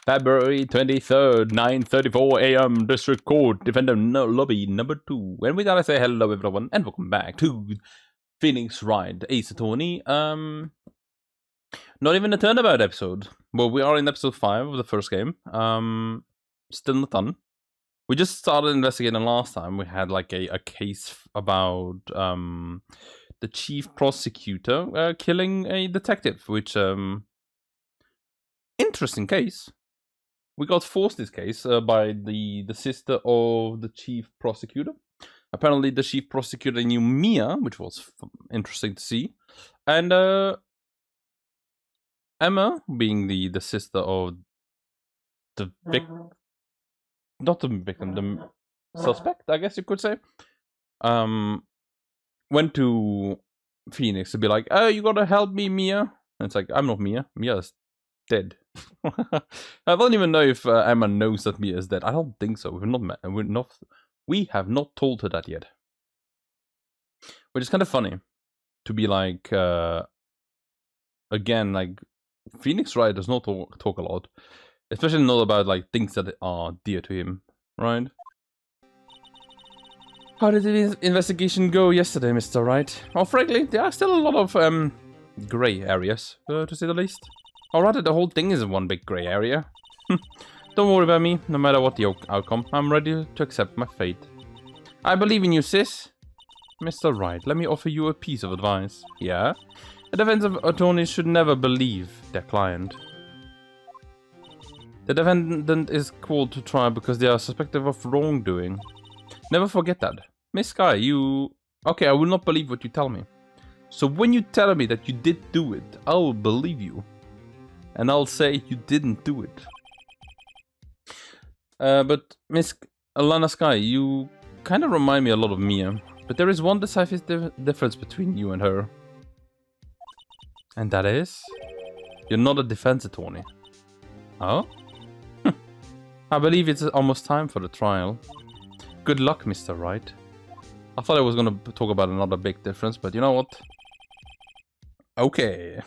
February 23rd, 9:34 a.m. District Court, Defender Lobby number 2. And we gotta say hello everyone and welcome back to Pheonix Wright, Ace Attorney. Not even a turnabout episode. Well, we are in episode 5 of the first game. Still not done. We just started investigating last time. We had like a case about the chief prosecutor killing a detective, which interesting case. We got forced this case by the sister of the chief prosecutor. Apparently, the chief prosecutor knew Mia, which was interesting to see. And Emma, being the sister of the victim, not the victim, the suspect, I guess you could say, went to Pheonix to be like, "Oh, you gotta help me, Mia." And it's like, "I'm not Mia. Mia's dead." I don't even know if Emma knows that Mia is dead. I don't think so. We have not told her that yet, which is kind of funny to be like. Again, like Pheonix Wright does not talk a lot, especially not about like things that are dear to him, right? How did the investigation go yesterday, Mr. Wright? Well, frankly, there are still a lot of grey areas, to say the least. Or rather, the whole thing is one big grey area. Don't worry about me, no matter what the outcome. I'm ready to accept my fate. I believe in you, sis. Mr. Wright, let me offer you a piece of advice. Yeah? A defensive attorney should never believe their client. The defendant is called to trial because they are suspected of wrongdoing. Never forget that. Miss Sky, you... Okay, I will not believe what you tell me. So when you tell me that you did do it, I will believe you. And I'll say you didn't do it. But Miss Alana Sky, you kind of remind me a lot of Mia. But there is one decisive difference between you and her. And that is... You're not a defense attorney. Oh? I believe it's almost time for the trial. Good luck, Mr. Wright. I thought I was going to talk about another big difference, but you know what? Okay.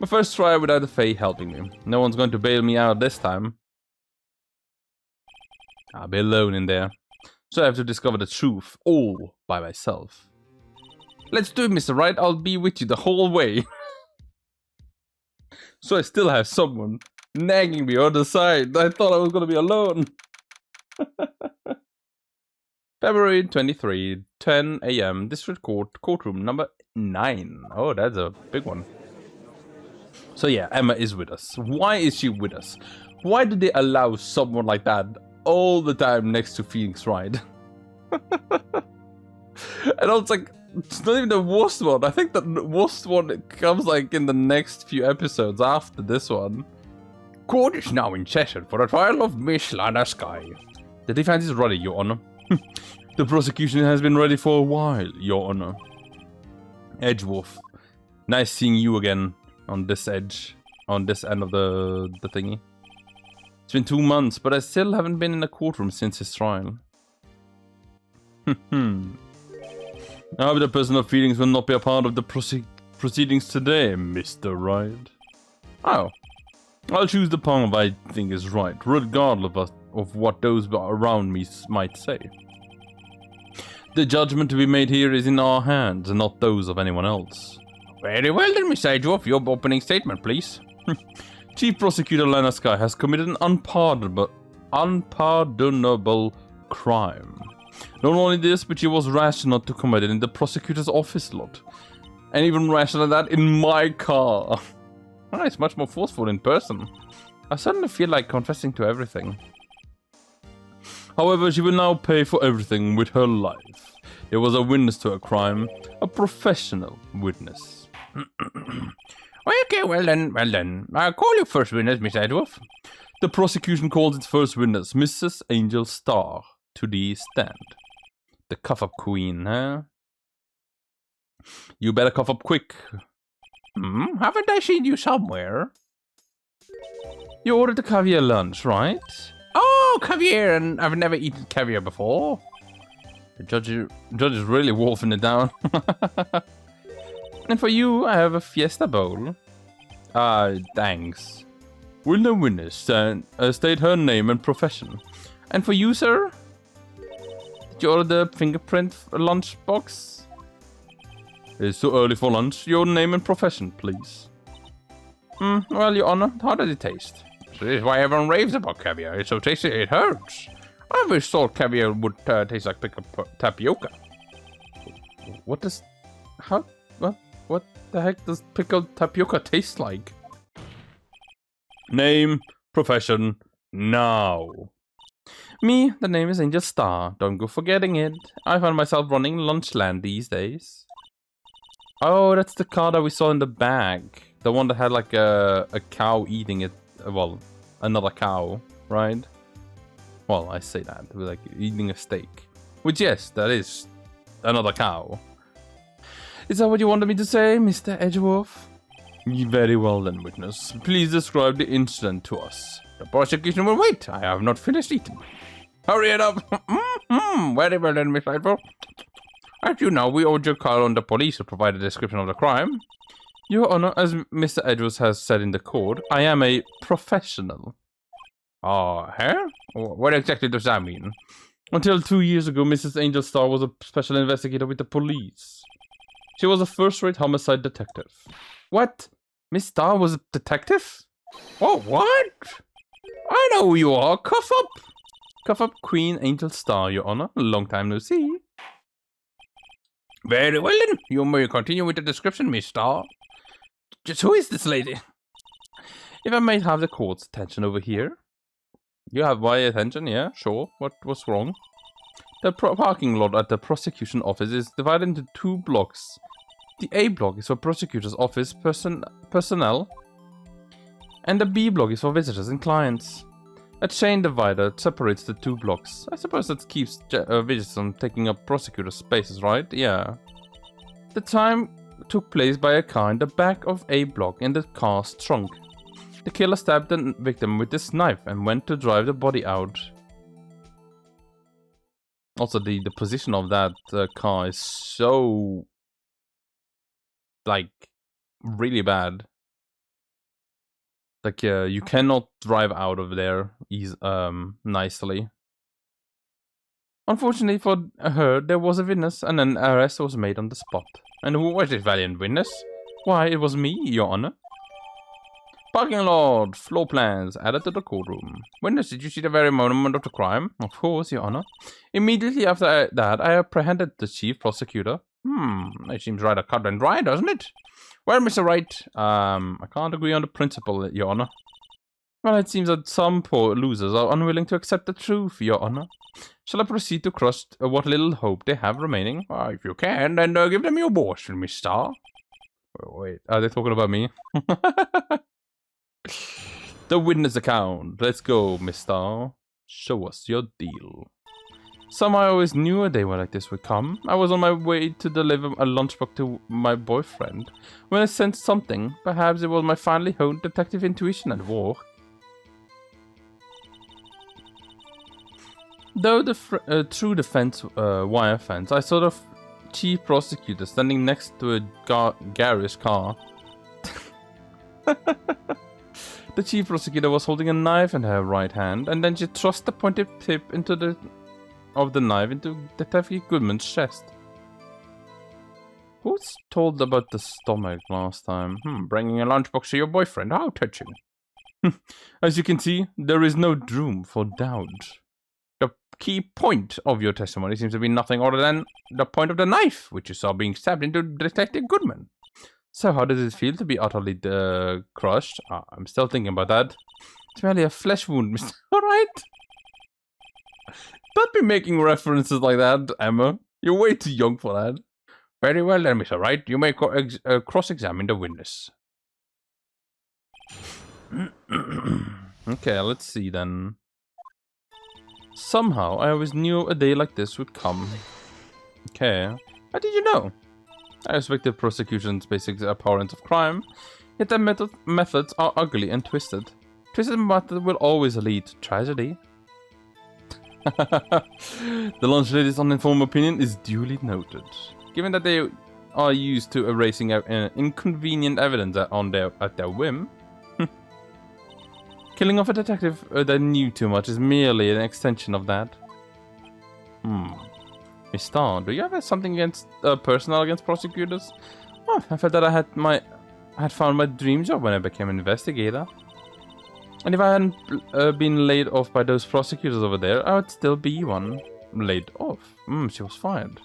My first try without a Fae helping me. No one's going to bail me out this time. I'll be alone in there. So I have to discover the truth all by myself. Let's do it, Mr. Wright. I'll be with you the whole way. So I still have someone nagging me on the side. I thought I was going to be alone. February 23, 10 a.m. District Court, courtroom number 9. Oh, that's a big one. So yeah, Emma is with us. Why is she with us? Why do they allow someone like that all the time next to Pheonix Wright? And I was like, it's not even the worst one. I think the worst one comes like in the next few episodes after this one. Court is now in session for the trial of Miss Lana Sky. The defense is ready, Your Honor. The prosecution has been ready for a while, Your Honor. Edgeworth, nice seeing you again on this edge, on this end of the thingy. It's been 2 months, but I still haven't been in a courtroom since his trial. I hope the personal feelings will not be a part of the proceedings today, Mr. Wright. Oh. I'll choose the path I think is right, regardless of what those around me might say. The judgment to be made here is in our hands, and not those of anyone else. Very well then, Miss Edgeworth, your opening statement, please. Chief Prosecutor Lana Sky has committed an unpardonable crime. Not only this, but she was rash not to commit it in the prosecutor's office lot. And even rasher than that, in my car. Oh, it's much more forceful in person. I suddenly feel like confessing to everything. However, she will now pay for everything with her life. There was a witness to a crime, a professional witness. Okay, well then. I'll call you first witness, Miss Edgeworth. The prosecution calls its first witness, Mrs. Angel Starr, to the stand. The cuff-up queen, huh? You better cough up quick. Haven't I seen you somewhere? You ordered the caviar lunch, right? Oh, caviar, and I've never eaten caviar before. The judge is really wolfing it down. And for you, I have a fiesta bowl. Thanks. Will the witness state her name and profession? And for you, sir? Did you order the fingerprint lunchbox? It's too early for lunch. Your name and profession, please. Well, Your Honor, how does it taste? This is why everyone raves about caviar. It's so tasty, it hurts. I always thought caviar would taste like pickled tapioca. What does... How... What the heck does pickled tapioca taste like? Name, profession, now. Me, the name is Angel Star. Don't go forgetting it. I find myself running Lunchland these days. Oh, that's the car that we saw in the bag. The one that had like a cow eating it. Well, another cow, right? Well, I say that. Like eating a steak. Which, yes, that is another cow. Is that what you wanted me to say, Mr. Edgeworth? Very well then, witness. Please describe the incident to us. The prosecution will wait. I have not finished eating. Hurry it up. Very well then, Miss Lightfoot. As you know, we owed your call on the police to provide a description of the crime. Your Honor, as Mr. Edwards has said in the court, I am a professional. Huh? What exactly does that mean? Until 2 years ago, Mrs. Angel Star was a special investigator with the police. She was a first-rate homicide detective. What? Miss Star was a detective? Oh, what? I know who you are. Cuff up. Cuff up Queen Angel Star, Your Honor. Long time no see. Very well then. You may continue with the description, Miss Star. Just who is this lady? If I might have the court's attention over here. You have my attention, yeah? Sure. What's wrong? The parking lot at the prosecution office is divided into 2 blocks. The A block is for prosecutor's office personnel, and the B block is for visitors and clients. A chain divider separates the 2 blocks. I suppose that keeps visitors from taking up prosecutor's spaces, right? Yeah. The time took place by a car in the back of A block in the car's trunk. The killer stabbed the victim with this knife and went to drive the body out. Also, the position of that car is so... like, really bad. Like, you cannot drive out of there nicely. Unfortunately for her, there was a witness and an arrest was made on the spot. And who was this valiant witness? Why, it was me, Your Honor. Parking lot, floor plans, added to the courtroom. Witness, did you see the very moment of the crime? Of course, Your Honor. Immediately after that, I apprehended the chief prosecutor. It seems rather cut and dry, doesn't it? Well, Mr. Wright, I can't agree on the principle, Your Honor. Well, it seems that some poor losers are unwilling to accept the truth, Your Honor. Shall I proceed to crush what little hope they have remaining? If you can, then give them your abortion, Miss Star. Wait, are they talking about me? The witness account. Let's go, Miss Star. Show us your deal. Somehow I always knew a day like this would come. I was on my way to deliver a lunchbox to my boyfriend when I sensed something. Perhaps it was my finely honed detective intuition at work. Though through the fence, wire fence, I saw the chief prosecutor standing next to a garage car. The chief prosecutor was holding a knife in her right hand, and then she thrust the pointed tip of the knife into Detective Goodman's chest. Who was told about the stomach last time? Bringing a lunchbox to your boyfriend. How touching. As you can see, there is no room for doubt. The key point of your testimony seems to be nothing other than the point of the knife, which you saw being stabbed into Detective Goodman. So how does it feel to be utterly crushed? I'm still thinking about that. It's merely a flesh wound, Mr. Alright? Don't be making references like that, Emma. You're way too young for that. Very well then, Mr. Wright. You may cross-examine the witness. Okay, let's see then. Somehow, I always knew a day like this would come. Okay. How did you know? I respected prosecution's basic abhorrence of crime, yet their methods are ugly and twisted. Twisted method will always lead to tragedy. The lunch lady's uninformed opinion is duly noted. Given that they are used to erasing inconvenient evidence at their whim. Killing off a detective that knew too much is merely an extension of that. Miss Starr, do you have something against personal against prosecutors? Oh, I felt that I had found my dream job when I became an investigator. And if I hadn't been laid off by those prosecutors over there, I would still be one. Laid off? She was fired.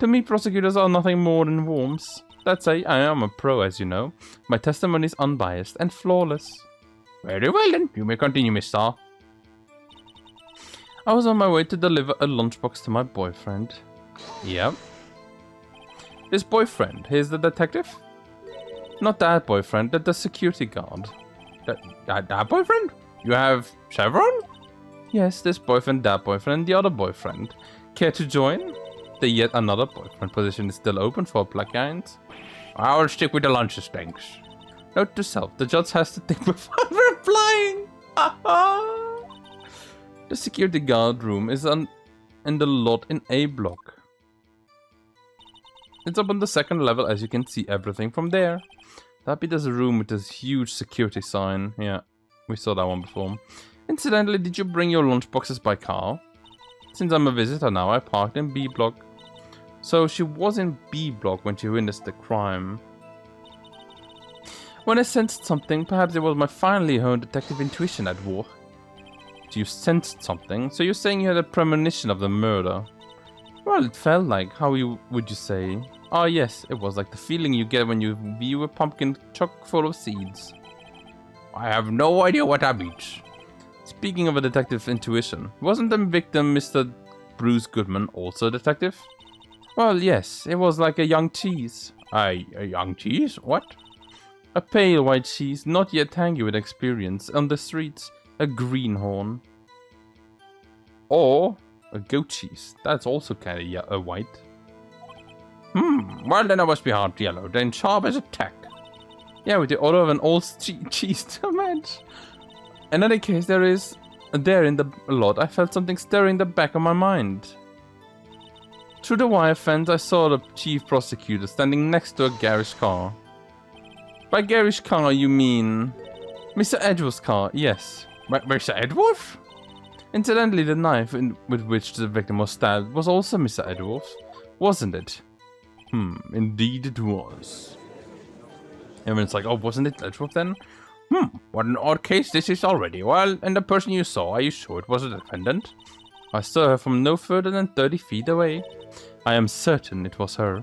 To me, prosecutors are nothing more than worms. That's I am a pro, as you know. My testimony is unbiased and flawless. Very well then, you may continue, Miss Starr. I was on my way to deliver a lunchbox to my boyfriend. Yep. This boyfriend, he's the detective? Not that boyfriend, the security guard. That boyfriend? You have Chevron? Yes, this boyfriend, that boyfriend, and the other boyfriend. Care to join? The yet another boyfriend position is still open for black guys. I'll stick with the lunches, thanks. Note to self, the judge has to think before replying. The security guard room is in the lot in A block. It's up on the second level, as you can see everything from there. That'd be this room with this huge security sign. Yeah, we saw that one before. Incidentally, did you bring your lunchboxes by car? Since I'm a visitor now, I parked in B block. So she was in B block when she witnessed the crime. When I sensed something, perhaps it was my finely honed detective intuition at work. You sensed something, so you're saying you had a premonition of the murder. Well, it felt like, would you say? Ah yes, it was like the feeling you get when you view a pumpkin chock full of seeds. I have no idea what that means. Speaking of a detective's intuition, wasn't the victim Mr. Bruce Goodman also a detective? Well, yes, it was like a young cheese. A young cheese? What? A pale white cheese, not yet tangy with experience, on the streets. A greenhorn. Or a goat cheese. That's also kind of white. Well then I must be hard yellow, then sharp as a tack. Yeah, with the odor of an old cheese to match. In any case, there in the lot, I felt something stirring the back of my mind. Through the wire fence, I saw the chief prosecutor standing next to a garage car. By garage car, you mean Mr. Edgeworth's car? Yes. Mr. Edgeworth? Incidentally, the knife with which the victim was stabbed was also Mr. Edgeworth's, wasn't it? Indeed it was. And it's like, oh, wasn't it Edgeworth then? What an odd case this is already. Well, and the person you saw, are you sure it was a defendant? I saw her from no further than 30 feet away. I am certain it was her.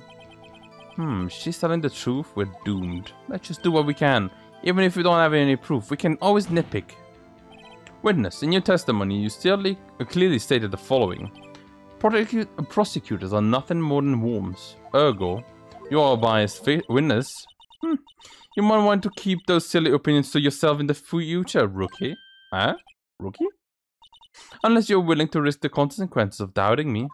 She's telling the truth, we're doomed. Let's just do what we can. Even if we don't have any proof, we can always nitpick. Witness, in your testimony, you still clearly stated the following. Prosecutors are nothing more than worms. Ergo, you are a biased witness. You might want to keep those silly opinions to yourself in the future, rookie. Huh? Rookie? Unless you're willing to risk the consequences of doubting me.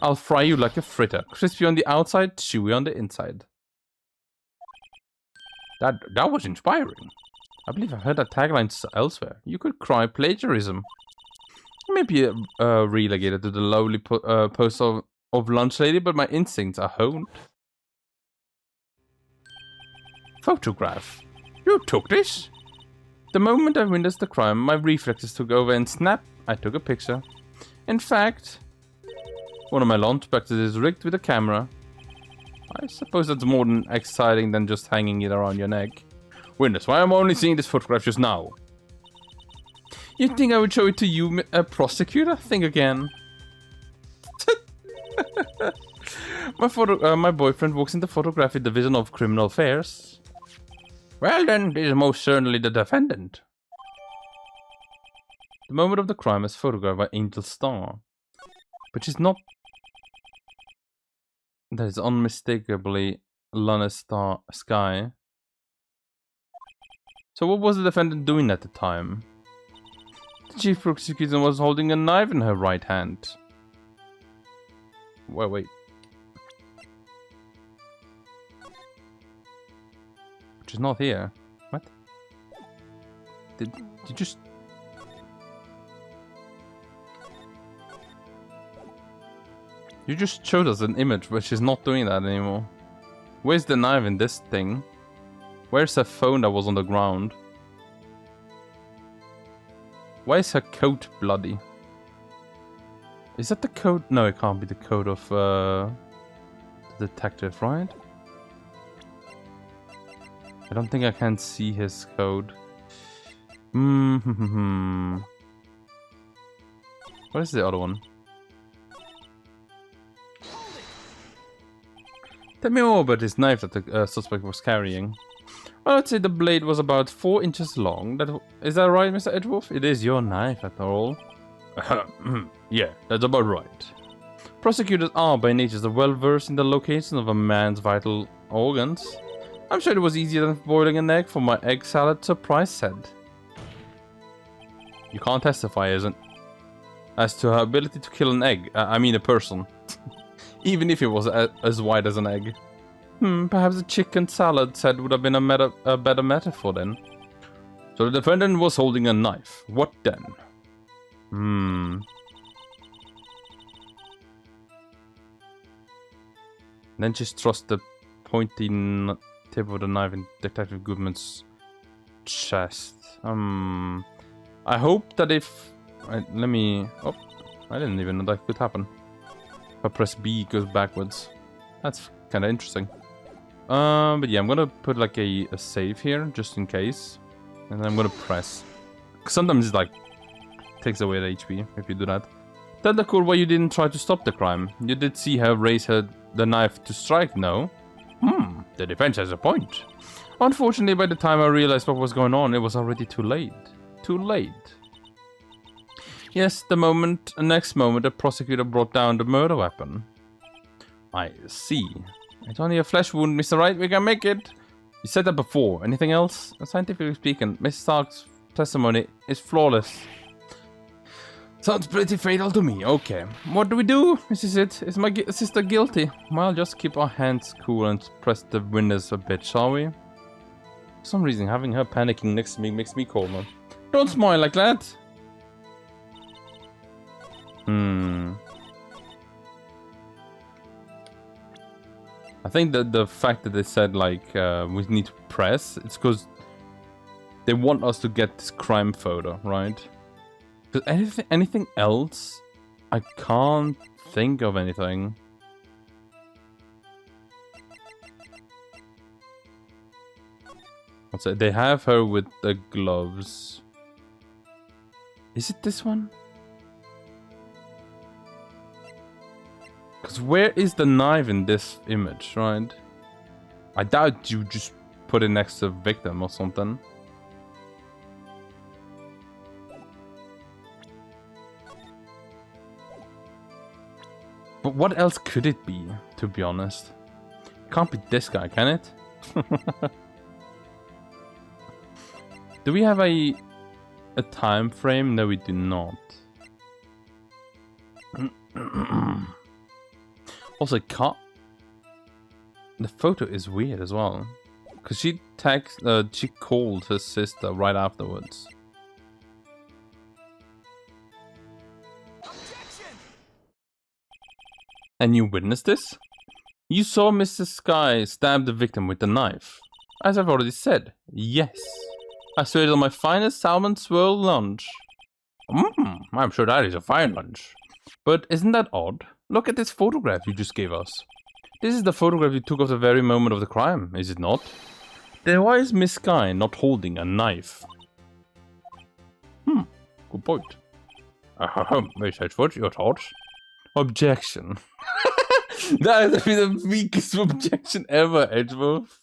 I'll fry you like a fritter. Crispy on the outside, chewy on the inside. That was inspiring. I believe I've heard that tagline elsewhere. You could cry plagiarism. Maybe relegated to the lowly post of lunch lady, but my instincts are honed. Photograph. You took this? The moment I witnessed the crime, my reflexes took over and snap, I took a picture. In fact, one of my lunchboxes is rigged with a camera. I suppose that's more exciting than just hanging it around your neck. Witness, why am I only seeing this photograph just now? You'd think I would show it to you, a prosecutor? Think again. My boyfriend works in the photography division of criminal affairs. Well then, this is most certainly the defendant. The moment of the crime is photographed by Angel Starr. But she's not... That is unmistakably Lana Sky. So what was the defendant doing at the time? The chief prosecutor was holding a knife in her right hand. Wait. Which is not here. What? Did you just... You just showed us an image, but she's not doing that anymore. Where's the knife in this thing? Where's her phone that was on the ground? Why is her coat bloody? Is that the code? No, it can't be the code of the detective, right? I don't think I can see his code. What is the other one? Tell me more about this knife that the suspect was carrying. Well, I'd say the blade was about 4 inches long. Is that right, Mr. Edgeworth? It is your knife, after all. Yeah, that's about right. Prosecutors are, by nature, well versed in the location of a man's vital organs. I'm sure it was easier than boiling an egg for my egg salad surprise set. You can't testify, as to her ability to kill an egg. I mean a person. Even if it was as white as an egg. Perhaps a chicken salad set would have been a better metaphor then. So the defendant was holding a knife. What then? Then she thrust the pointy tip of the knife in Detective Goodman's chest. I hope that if... let me... Oh, I didn't even know that could happen. If I press B, it goes backwards. That's kind of interesting. But yeah, I'm gonna put like a save here, just in case. And then I'm gonna press. Sometimes it like takes away the HP if you do that. Tell the court why you didn't try to stop the crime. You did see her raise the knife to strike, no? The defense has a point. Unfortunately, by the time I realized what was going on, it was already too late. Too late. Yes, next moment, the prosecutor brought down the murder weapon. I see. It's only a flesh wound, Mr. Wright. We can make it. You said that before. Anything else? Scientifically speaking, Miss Stark's testimony is flawless. Sounds pretty fatal to me. Okay. What do we do? This is it. Is my sister guilty? Well, just keep our hands cool and press the windows a bit, shall we? For some reason, having her panicking next to me makes me calmer. Don't smile like that. I think that the fact that they said, like, we need to press, it's because they want us to get this crime photo, right? Because anything else, I can't think of anything. What's it? They have her with the gloves. Is it this one? Because where is the knife in this image, right? I doubt you just put it next to the victim or something. But what else could it be, to be honest? Can't be this guy, can it? Do we have a time frame? No, we do not. Also, the photo is weird as well, because she called her sister right afterwards. And you witnessed this? You saw Mr. Sky stab the victim with the knife. As I've already said, yes. I saw it on my finest salmon swirl lunch. I'm sure that is a fine lunch. But isn't that odd? Look at this photograph you just gave us. This is the photograph you took of the very moment of the crime, is it not? Then why is Miss Sky not holding a knife? Good point. Miss Edgeworth, your thoughts? Objection. That would be the weakest objection ever, Edgeworth.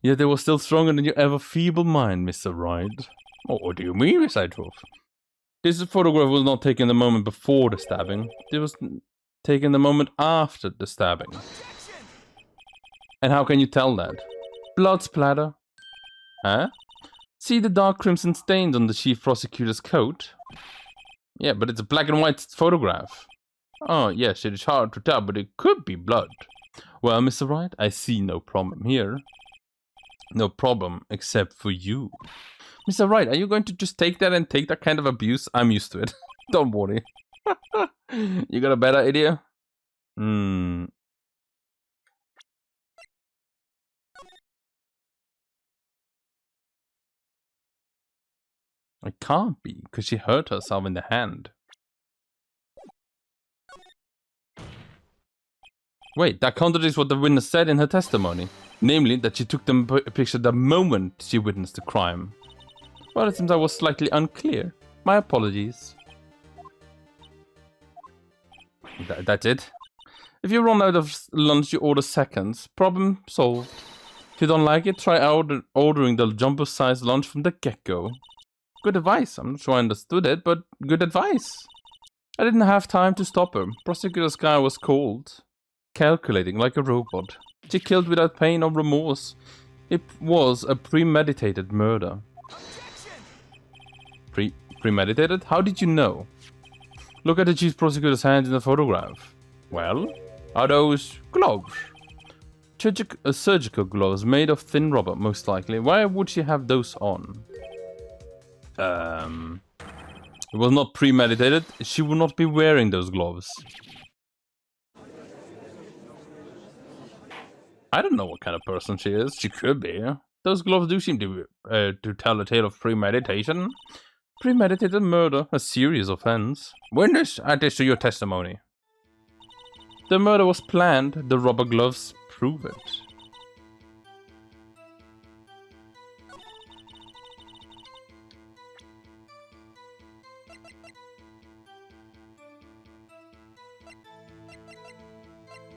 Yet they were still stronger than your ever feeble mind, Mr. Wright. Oh, what do you mean, Miss Edgeworth? This photograph was not taken the moment before the stabbing. It was taken the moment after the stabbing. And how can you tell that? Blood splatter. Huh? See the dark crimson stains on the chief prosecutor's coat? Yeah, but it's a black and white photograph. Oh, yes, it is hard to tell, but it could be blood. Well, Mr. Wright, I see no problem here. No problem, except for you. Mr. Wright, are you going to just take that and take that kind of abuse? I'm used to it. Don't worry. You got a better idea? It can't be, because she hurt herself in the hand. Wait, that contradicts what the witness said in her testimony. Namely, that she took the picture the moment she witnessed the crime. Well, it seems I was slightly unclear. My apologies. That's it. If you run out of lunch, you order seconds. Problem solved. If you don't like it, try ordering the jumbo-sized lunch from the get-go. Good advice. I'm not sure I understood it, but good advice. I didn't have time to stop her. Prosecutor Sky was cold. Calculating like a robot. She killed without pain or remorse. It was a premeditated murder. Premeditated? How did you know? Look at the chief prosecutor's hands in the photograph. Well, are those gloves? Surgical gloves made of thin rubber, most likely. Why would she have those on? It was not premeditated. She would not be wearing those gloves. I don't know what kind of person she is. She could be. Those gloves do seem to tell a tale of premeditation. Premeditated murder, a serious offense. Witness, add this to your testimony. The murder was planned. The rubber gloves prove it.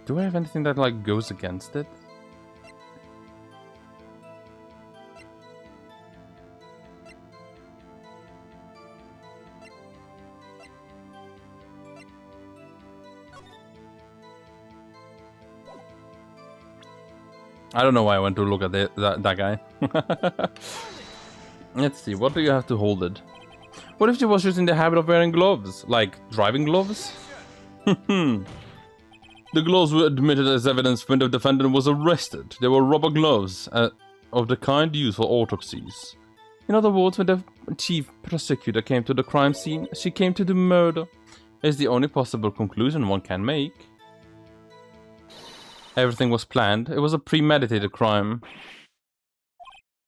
Do I have anything that like goes against it? I don't know why I went to look at that guy. Let's see, what do you have to hold it? What if she was just in the habit of wearing gloves? Like, driving gloves? The gloves were admitted as evidence when the defendant was arrested. They were rubber gloves of the kind used for autopsies. In other words, when the chief prosecutor came to the crime scene, she came to the murder. Is the only possible conclusion one can make. Everything was planned. It was a premeditated crime.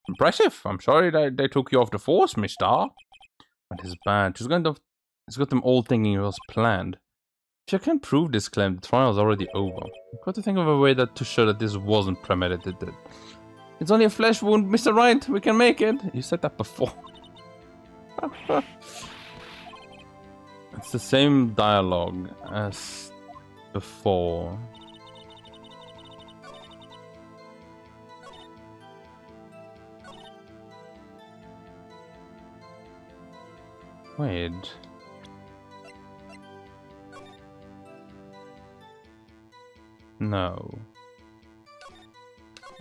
Impressive. I'm sorry they took you off the force, mister. That is bad. It's got them all thinking it was planned. If you can't prove this claim, the trial is already over. I've got to think of a way to show that this wasn't premeditated. It's only a flesh wound, Mr. Wright. We can make it. You said that before. It's the same dialogue as before. Wait. No.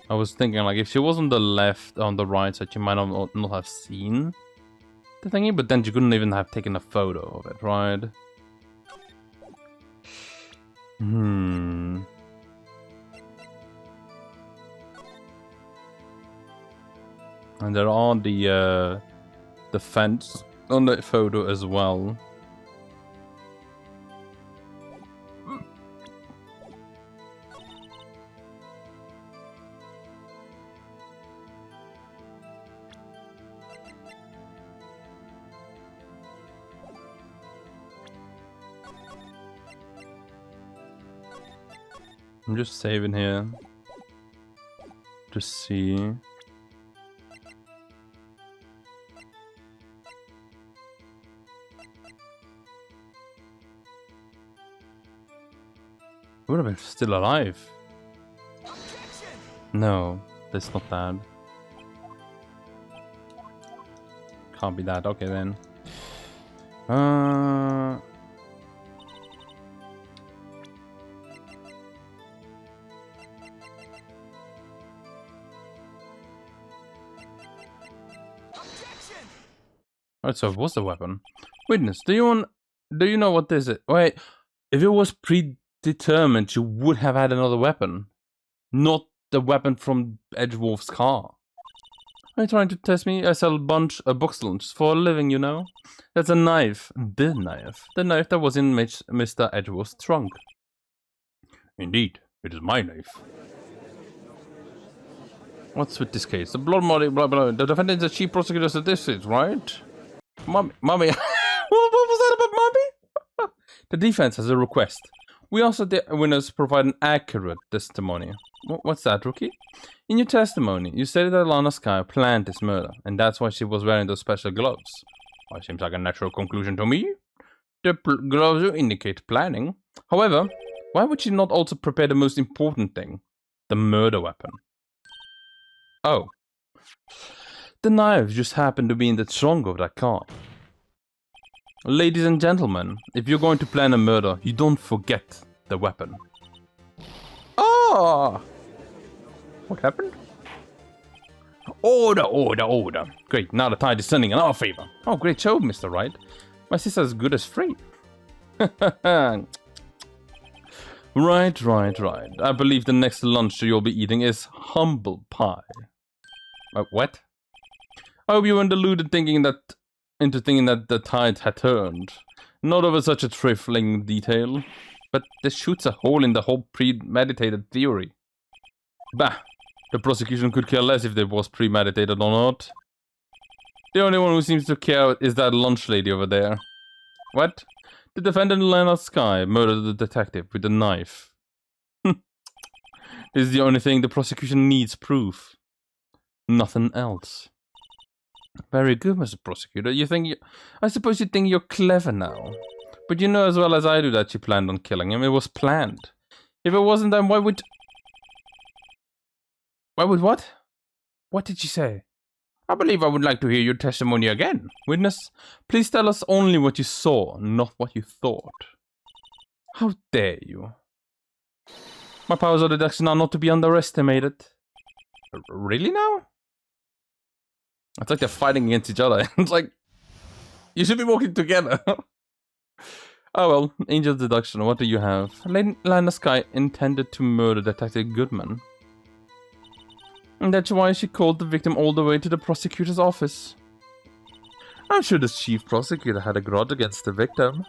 I was thinking like if she was on the left, on the right side, she might not have seen the thingy, but then she couldn't even have taken a photo of it, right? And there are the fence on the photo as well. I'm just saving here to see. Would have been still alive. No, that's not that. Can't be that. Okay then. Alright, so it was a weapon. Witness, do you know what this is? Wait, if it was predetermined, you would have had another weapon. Not the weapon from Edgewolf's car. Are you trying to test me? I sell box lunches for a living, you know? That's a knife. The knife. The knife that was in Mr. Edgewolf's trunk. Indeed, it is my knife. What's with this case? The blood money, blah blah. The defendant is the chief prosecutor of the district, right? Mommy. What was that about mommy? The defense has a request. We also the winners provide an accurate testimony. What's that, Rookie? In your testimony, you stated that Lana Sky planned this murder, and that's why she was wearing those special gloves. Well, seems like a natural conclusion to me. The gloves do indicate planning. However, why would she not also prepare the most important thing? The murder weapon. Oh. The knife just happened to be in the trunk of that car. Ladies and gentlemen, if you're going to plan a murder, you don't forget the weapon. Oh! What happened? Order. Great, now the tide is turning in our favor. Oh, great job, Mr. Wright. My sister's as good as free. Right. I believe the next lunch you'll be eating is humble pie. What? I hope you weren't deluded into thinking that the tide had turned. Not over such a trifling detail. But this shoots a hole in the whole premeditated theory. Bah! The prosecution could care less if it was premeditated or not. The only one who seems to care is that lunch lady over there. What? The defendant Lana Sky murdered the detective with a knife. This is the only thing the prosecution needs proof. Nothing else. Very good, Mr. Prosecutor. I suppose you think you're clever now. But you know as well as I do that she planned on killing him. It was planned. If it wasn't, then why would what? What did she say? I believe I would like to hear your testimony again. Witness, please tell us only what you saw, not what you thought. How dare you? My powers of deduction are not to be underestimated. Really now? It's like they're fighting against each other. It's like, you should be working together. Oh well, angel deduction, what do you have? Lana Sky intended to murder Detective Goodman. And that's why she called the victim all the way to the prosecutor's office. I'm sure the chief prosecutor had a grudge against the victim.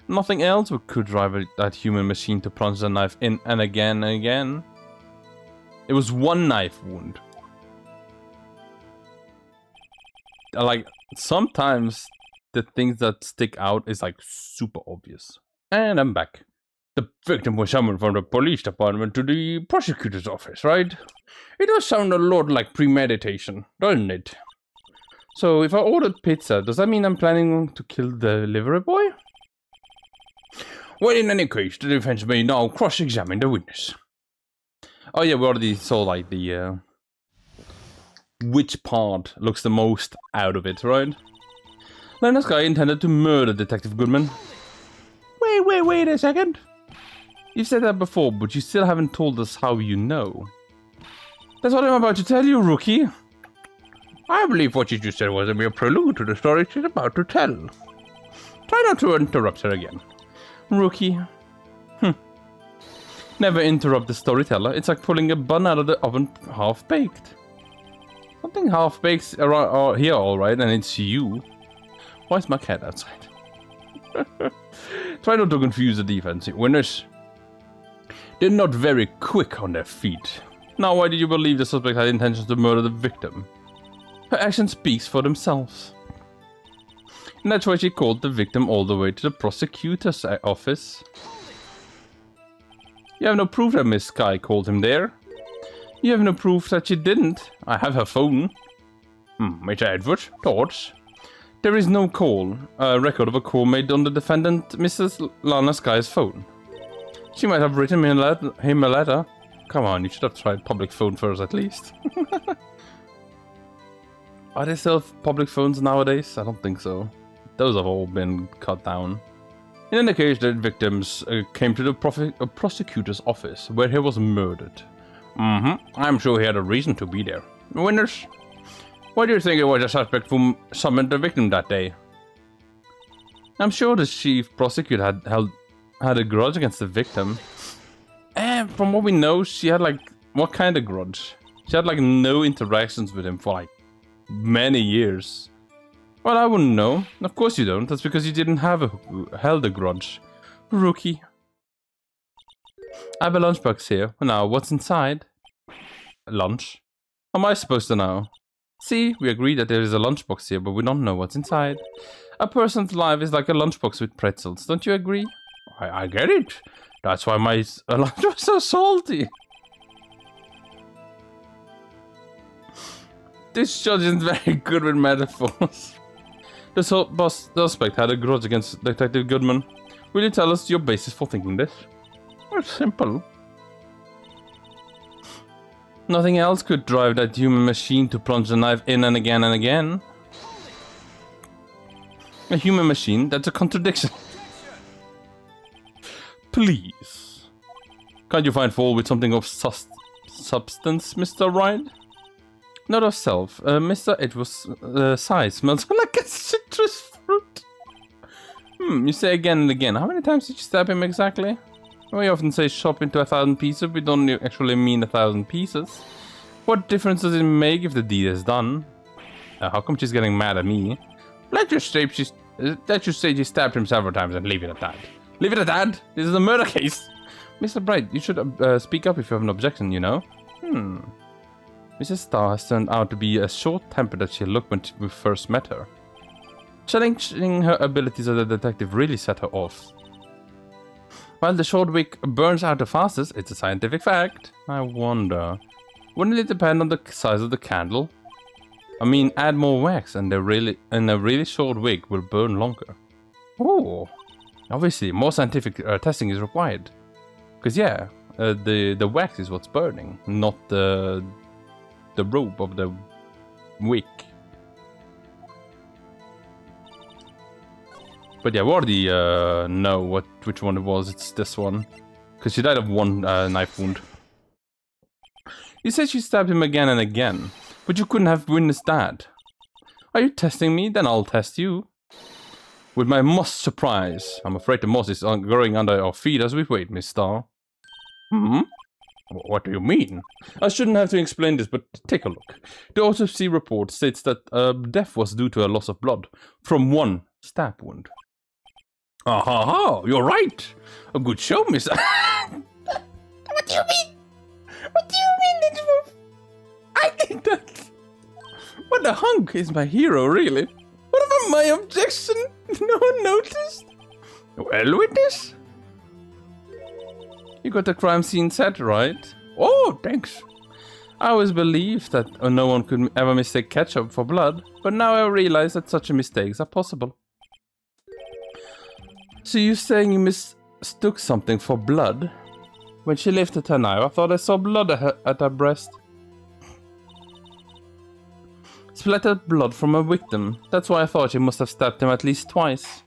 Nothing else could drive that human machine to plunge the knife in and again and again. It was one knife wound. Like, sometimes the things that stick out is like super obvious. And I'm back. The victim was summoned from the police department to the prosecutor's office, right? It does sound a lot like premeditation, doesn't it? So if I ordered pizza, does that mean I'm planning to kill the delivery boy? Well, in any case, the defense may now cross-examine the witness. Oh yeah, we already saw like the which part looks the most out of it, right? Lana Sky intended to murder Detective Goodman. Wait a second. You've said that before, but you still haven't told us how you know. That's what I'm about to tell you, Rookie. I believe what you just said was a mere prelude to the story she's about to tell. Try not to interrupt her again. Rookie. Never interrupt the storyteller. It's like pulling a bun out of the oven half-baked. Something half-baked around here, alright, and it's you. Why is my cat outside? Try not to confuse the defensive winners. They're not very quick on their feet. Now, why did you believe the suspect had intentions to murder the victim? Her action speaks for themselves. And that's why she called the victim all the way to the prosecutor's office. You have no proof that Miss Sky called him there. You have no proof that she didn't. I have her phone. Mr. Edwards, thoughts? There is no call, a record of a call made on the defendant, Mrs. Lana Sky's phone. She might have written him a letter. Come on, you should have tried public phone first at least. Are there still public phones nowadays? I don't think so. Those have all been cut down. In any case, the victims came to the prosecutor's office, where he was murdered. I'm sure he had a reason to be there. Winners? Why do you think it was the suspect who summoned the victim that day? I'm sure the chief prosecutor had a grudge against the victim. And from what we know, she had like... What kind of grudge? She had like no interactions with him for like many years. Well, I wouldn't know. Of course you don't. That's because you didn't held a grudge. Rookie. I have a lunchbox here. Now, what's inside? Lunch? How am I supposed to know? See, we agree that there is a lunchbox here, but we don't know what's inside. A person's life is like a lunchbox with pretzels, don't you agree? I get it. That's why my lunch was so salty. This judge isn't very good with metaphors. The suspect had a grudge against Detective Goodman. Will you tell us your basis for thinking this? It's simple. Nothing else could drive that human machine to plunge the knife in and again and again. A human machine? That's a contradiction. Please. Can't you find fault with something of substance, Mr. Wright? Not of self. Mr. Edward's size smells like a citrus fruit. You say again and again. How many times did you stab him exactly? We often say chop into 1,000 pieces. We don't actually mean 1,000 pieces. What difference does it make if the deed is done? How come she's getting mad at me? Let's just say she stabbed him several times and leave it at that. Leave it at that? This is a murder case. Mr. Bright, you should speak up if you have an objection, you know? Mrs. Starr has turned out to be as short-tempered as she looked when we first met her. Challenging her abilities as a detective really set her off. While the short wick burns out the fastest, it's a scientific fact. I wonder, wouldn't it depend on the size of the candle? I mean, add more wax and a really short wick will burn longer. Oh, obviously more scientific testing is required. Because yeah, the wax is what's burning, not the rope of the wick. But yeah, we already know which one it was. It's this one. Because she died of one knife wound. You said she stabbed him again and again. But you couldn't have witnessed that. Are you testing me? Then I'll test you. With my moss surprise. I'm afraid the moss is growing under our feet as we wait, Miss Starr. What do you mean? I shouldn't have to explain this, but take a look. The autopsy report states that death was due to a loss of blood from one stab wound. You're right. A good show, Miss. What do you mean? What do you mean, Lunchbox? I think that. What the hunk is my hero, really? What about my objection? No one noticed? Well, witness. You got the crime scene set, right? Oh, thanks. I always believed that no one could ever mistake ketchup for blood, but now I realize that such mistakes are possible. So you're saying you mistook something for blood? When she lifted her knife, I thought I saw blood at her breast. Splattered blood from a victim. That's why I thought she must have stabbed him at least twice.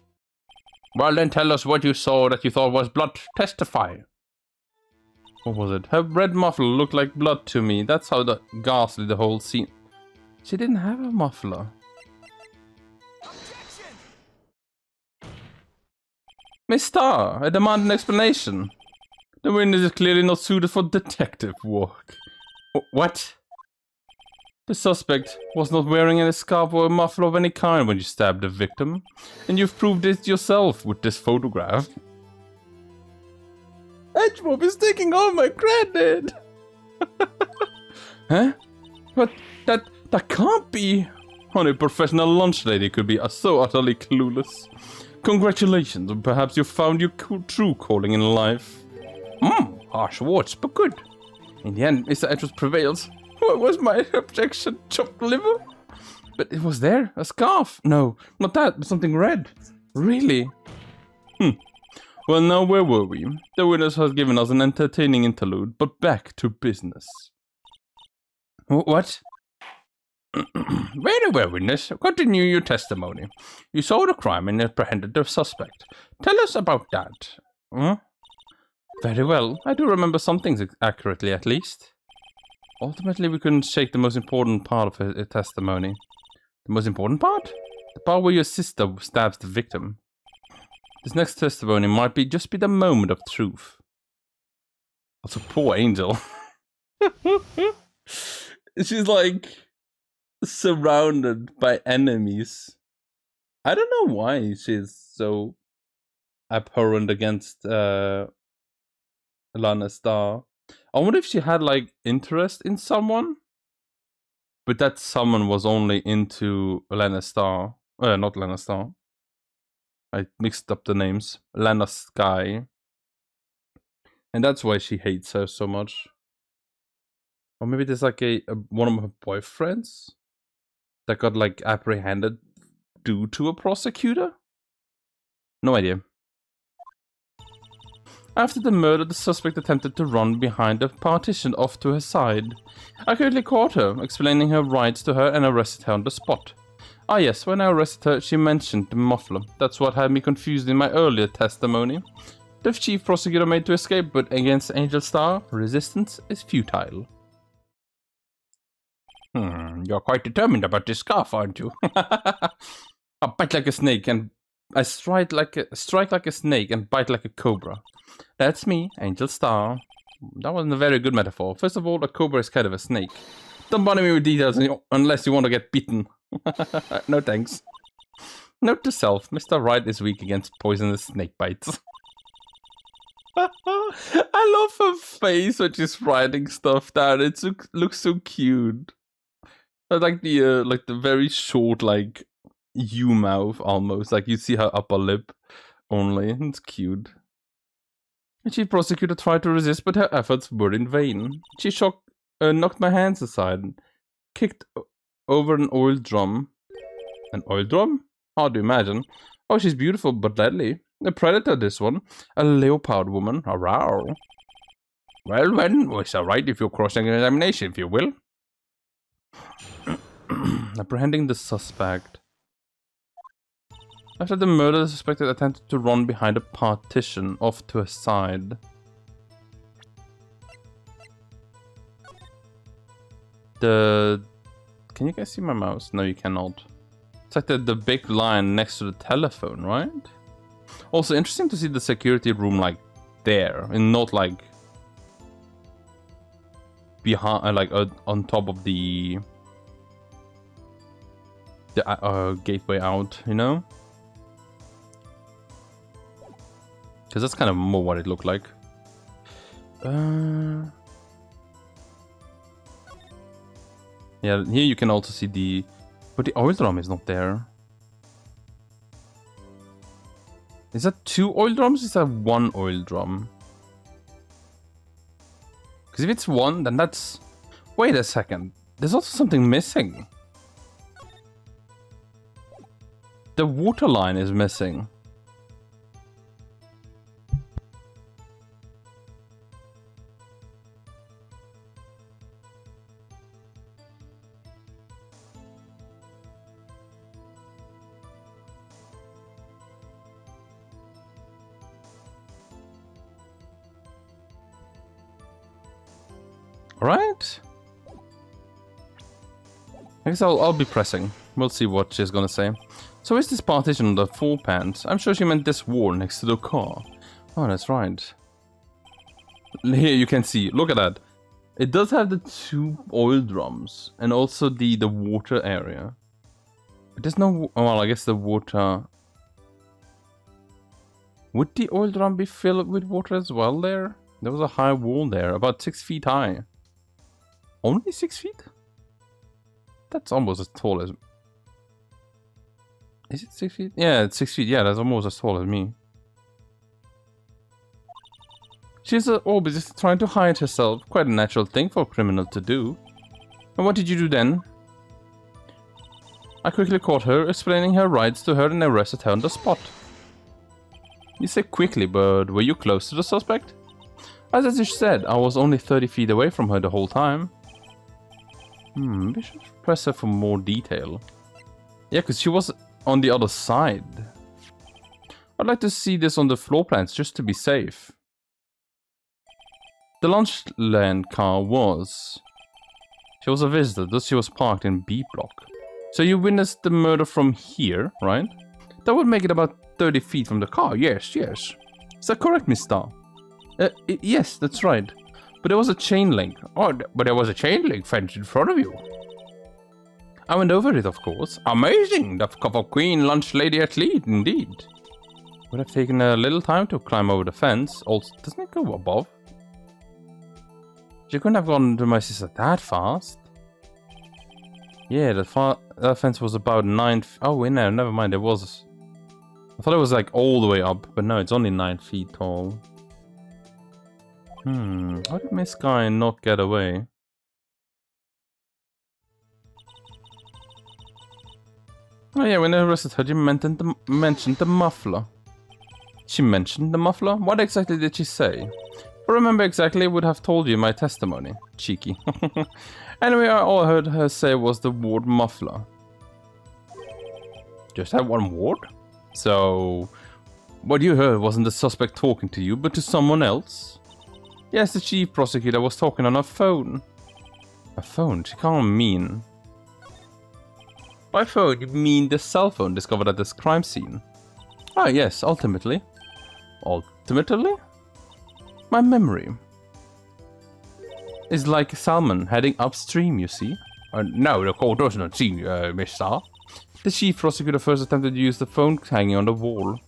Well, then tell us what you saw that you thought was blood. Testify. What was it? Her red muffler looked like blood to me. That's how ghastly the whole scene. She didn't have a muffler. Miss Starr, I demand an explanation. The witness is clearly not suited for detective work. What? The suspect was not wearing any scarf or a muffler of any kind when you stabbed the victim. And you've proved it yourself with this photograph. Edgeworth is taking all my credit! Huh? But that can't be! Only a professional lunch lady could be so utterly clueless. Congratulations, perhaps you found your true calling in life. Harsh words, but good. In the end, Mr. Edgeworth prevails. What was my objection? Chopped liver? But it was there, a scarf. No, not that, but something red. Really? Well, now where were we? The witness has given us an entertaining interlude, but back to business. What? Very well, witness. Continue your testimony. You saw the crime and apprehended the suspect. Tell us about that. Very well. I do remember some things accurately, at least. Ultimately, we couldn't shake the most important part of her testimony. The most important part? The part where your sister stabs the victim. This next testimony might just be the moment of truth. Also, poor Angel. She's like surrounded by enemies. I don't know why she's so abhorrent against Lana Starr. I wonder if she had like interest in someone. But that summon was only into Lana Star. Not Lana Star. I mixed up the names. Lana Sky. And that's why she hates her so much. Or maybe there's like one of her boyfriends that got like apprehended due to a prosecutor? No idea. After the murder, the suspect attempted to run behind a partition off to her side. I quickly caught her, explaining her rights to her and arrested her on the spot. Ah yes, when I arrested her, she mentioned the muffler. That's what had me confused in my earlier testimony. The chief prosecutor made to escape, but against Angel Star, resistance is futile. You're quite determined about this scarf, aren't you? I bite like a snake and I strike like a snake and bite like a cobra. That's me, Angel Star. That wasn't a very good metaphor. First of all, a cobra is kind of a snake. Don't bother me with details unless you want to get bitten. No thanks. Note to self, Mr. Wright is weak against poisonous snake bites. I love her face when she's writing stuff down. It looks so cute. I like the very short like U mouth almost. Like you see her upper lip only. It's cute. The chief prosecutor tried to resist, but her efforts were in vain. She knocked my hands aside, kicked over an oil drum. An oil drum? Hard to imagine. Oh, she's beautiful but deadly. A predator, this one. A leopard woman. Arow. Well, then, it's alright if you're crossing an examination, if you will. Apprehending the suspect. After the murder, the suspect attempted to run behind a partition off to a side. Can you guys see my mouse? No, you cannot. It's like the big line next to the telephone, right? Also, interesting to see the security room like there and not like behind, like on top of the gateway out, you know? Because that's kind of more what it looked like. Yeah, here you can also see but the oil drum is not there. Is that 2 oil drums? Is that 1 oil drum? Because if it's 1, then that's... Wait a second. There's also something missing. The water line is missing. Right? I guess I'll be pressing. We'll see what she's gonna say. So is this partition on the floor pants? I'm sure she meant this wall next to the car. Oh, that's right. Here you can see. Look at that. It does have the 2 oil drums and also the water area. But there's no... Well, I guess the water... Would the oil drum be filled with water as well there? There was a high wall there, about 6 feet high. Only 6 feet? That's almost as tall as... Is it 6 feet? Yeah, it's 6 feet. Yeah, that's almost as tall as me. She's always just trying to hide herself. Quite a natural thing for a criminal to do. And what did you do then? I quickly caught her, explaining her rights to her and arrested her on the spot. You say quickly, but were you close to the suspect? As you said, I was only 30 feet away from her the whole time. We should press her for more detail. Yeah, because she was on the other side. I'd like to see this on the floor plans just to be safe. The lunch land car was... She was a visitor, thus she was parked in B block. So you witnessed the murder from here, right? That would make it about 30 feet from the car, yes. Is that correct, Miss Star? Yes, that's right. But there was a chain link. Oh, but there was a chain link fence in front of you. I went over it, of course. Amazing! The cover queen lunch lady athlete, indeed. Would have taken a little time to climb over the fence. Also, doesn't it go above? She couldn't have gone to my sister that fast. Yeah, that fence was about 9 oh, wait, no, never mind, it was... I thought it was like all the way up, but no, it's only 9 feet tall. How did Miss Guy not get away? Oh yeah, when I arrested her, you mentioned the muffler. She mentioned the muffler? What exactly did she say? If I remember exactly, I would have told you my testimony. Cheeky. Anyway, all I heard her say was the word muffler. Just that one word? So, what you heard wasn't the suspect talking to you, but to someone else? Yes, the chief prosecutor was talking on her phone. A phone? She can't mean... By phone, you mean the cell phone discovered at this crime scene? Ah, yes, ultimately. Ultimately? My memory is like a salmon heading upstream, you see. No, the court does not see, mister. The chief prosecutor first attempted to use the phone hanging on the wall.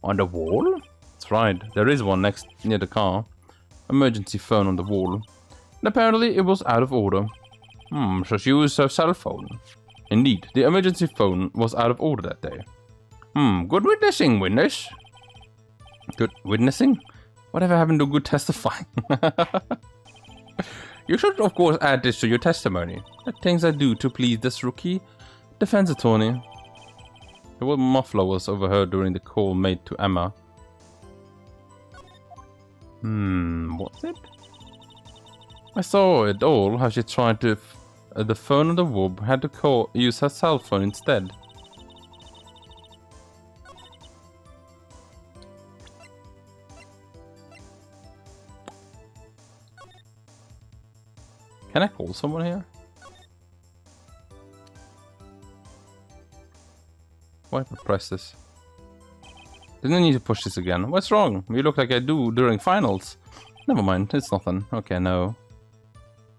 On the wall? That's right, there is one near the car. Emergency phone on the wall. And apparently it was out of order. So she used her cell phone. Indeed, the emergency phone was out of order that day. Good witnessing, witness. Good witnessing? Whatever happened to good testifying? You should, of course, add this to your testimony. The things I do to please this rookie defense attorney. The word muffler was overheard during the call made to Emma. What's it? I saw it all, how she tried to... the phone on the wub had to use her cell phone instead. Can I call someone here? Why did I press this? Didn't I need to push this again? What's wrong? You look like I do during finals. Never mind, it's nothing. Okay, no.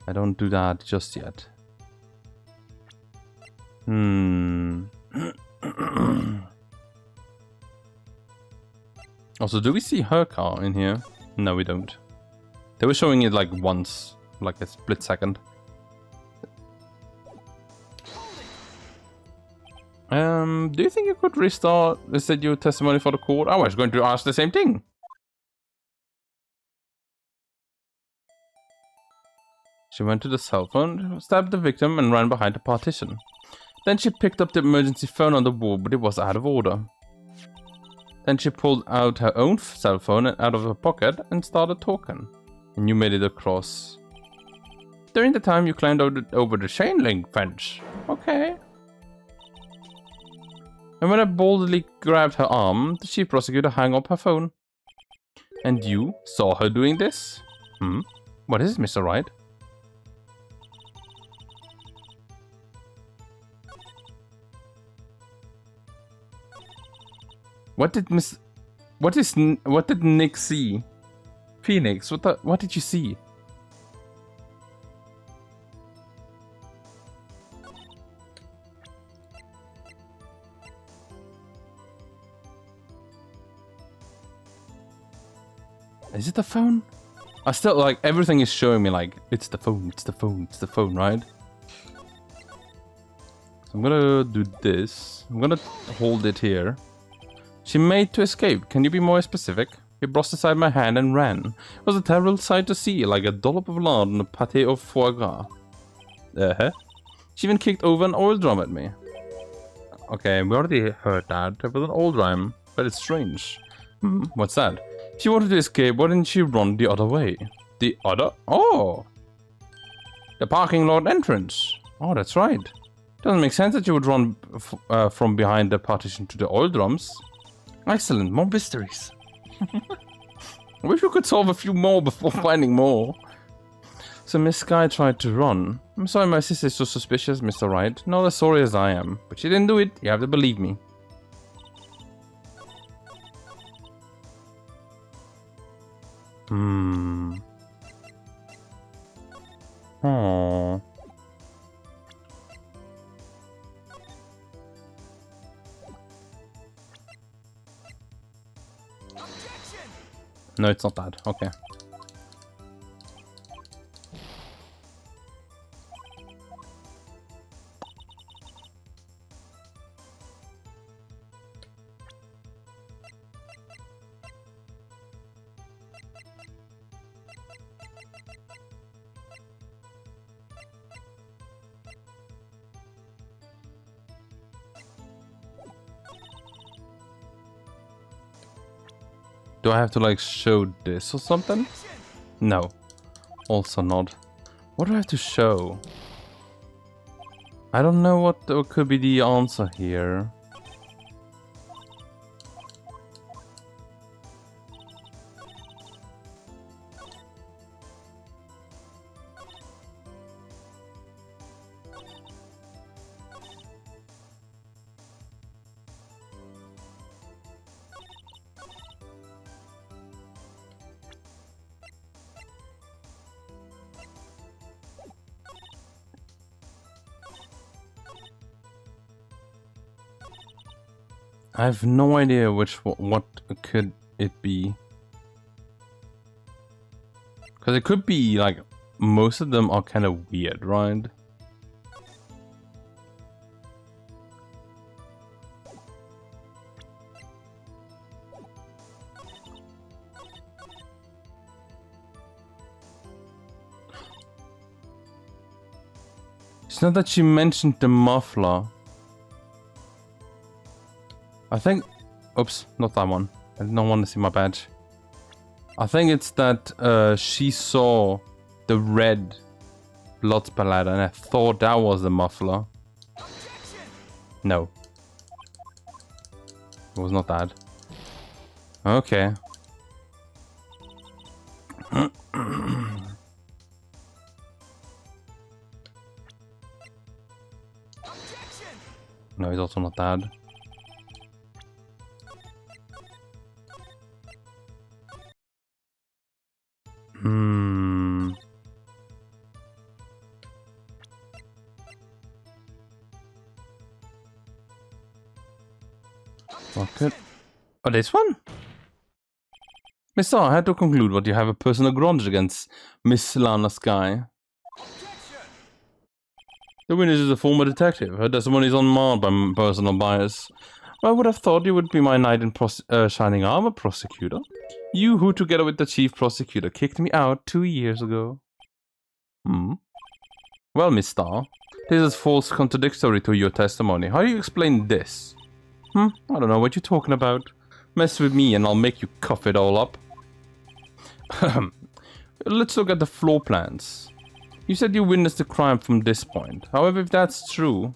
I don't do that just yet. Also, do we see her car in here? No, we don't. They were showing it like once, like a split second. Do you think you could reset your testimony for the court? I was going to ask the same thing. She went to the cell phone, stabbed the victim, and ran behind the partition. Then she picked up the emergency phone on the wall, but it was out of order. Then she pulled out her own cell phone out of her pocket and started talking. And you made it across. During the time you climbed over the chain link fence. Okay. And when I boldly grabbed her arm, the chief prosecutor hung up her phone. And you saw her doing this? What is it, Mr. Wright? What did Nick see? Pheonix, what did you see? Is it the phone? I still, like, everything is showing me, like, it's the phone, it's the phone, it's the phone, right? So I'm gonna do this. I'm gonna hold it here. She made to escape. Can you be more specific? He brushed aside my hand and ran. It was a terrible sight to see, like a dollop of lard on a pâté of foie gras. She even kicked over an oil drum at me. Okay, we already heard that. It was an oil drum, but it's strange. What's that? She wanted to escape, why didn't she run the other way? The other? Oh! The parking lot entrance. Oh, that's right. Doesn't make sense that you would run from behind the partition to the oil drums. Excellent, more mysteries. I wish we could solve a few more before finding more. So Miss Sky tried to run. I'm sorry my sister is so suspicious, Mr. Wright. Not as sorry as I am. But she didn't do it, you have to believe me. Aww. No, it's not that. Okay. Do I have to like show this or something? No. Also not. What do I have to show? I don't know what could be the answer here. I have no idea what could it be. Because it could be like most of them are kind of weird, right? It's not that she mentioned the muffler. I think... Oops, not that one. I don't want to see my badge. I think it's that she saw the red blood splatter and I thought that was the muffler. No. It was not that. Okay. No, it's also not that. What could... Oh, this one? Miss I had to conclude what you have a personal grudge against Miss Lana Sky. The witness is a former detective. Her testimony is unmarred by personal bias. I would have thought you would be my knight in shining armor, prosecutor. You who, together with the chief prosecutor, kicked me out 2 years ago. Well, Miss Starr, this is false contradictory to your testimony. How do you explain this? I don't know what you're talking about. Mess with me and I'll make you cough it all up. Let's look at the floor plans. You said you witnessed the crime from this point. However, if that's true,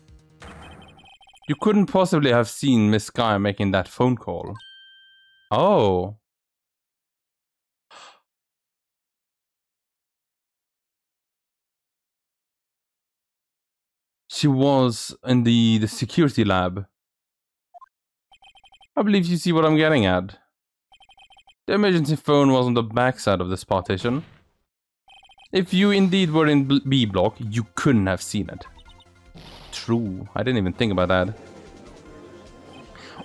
you couldn't possibly have seen Miss Sky making that phone call. Oh. She was in the security lab. I believe you see what I'm getting at. The emergency phone was on the backside of this partition. If you indeed were in B block, you couldn't have seen it. True, I didn't even think about that.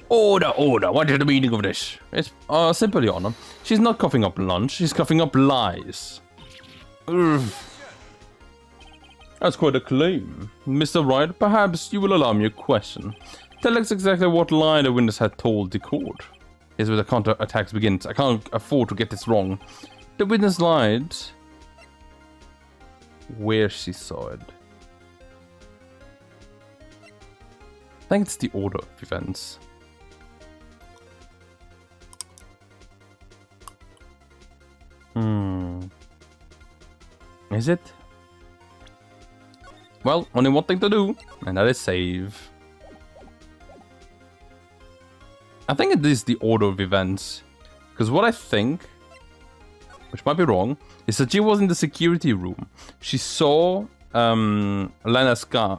Order, order, what is the meaning of this? It's simple, Your Honor. She's not coughing up lunch, she's coughing up lies. Ugh. That's quite a claim. Mr. Wright, perhaps you will allow me a question. Tell us exactly what lie the witness had told the court. Here's where the counter-attacks begins. I can't afford to get this wrong. The witness lied where she saw it. I think it's the order of events. Is it? Well, only one thing to do, and that is save. I think it is the order of events. Because what I think, which might be wrong, is that she was in the security room. She saw Lana Sky,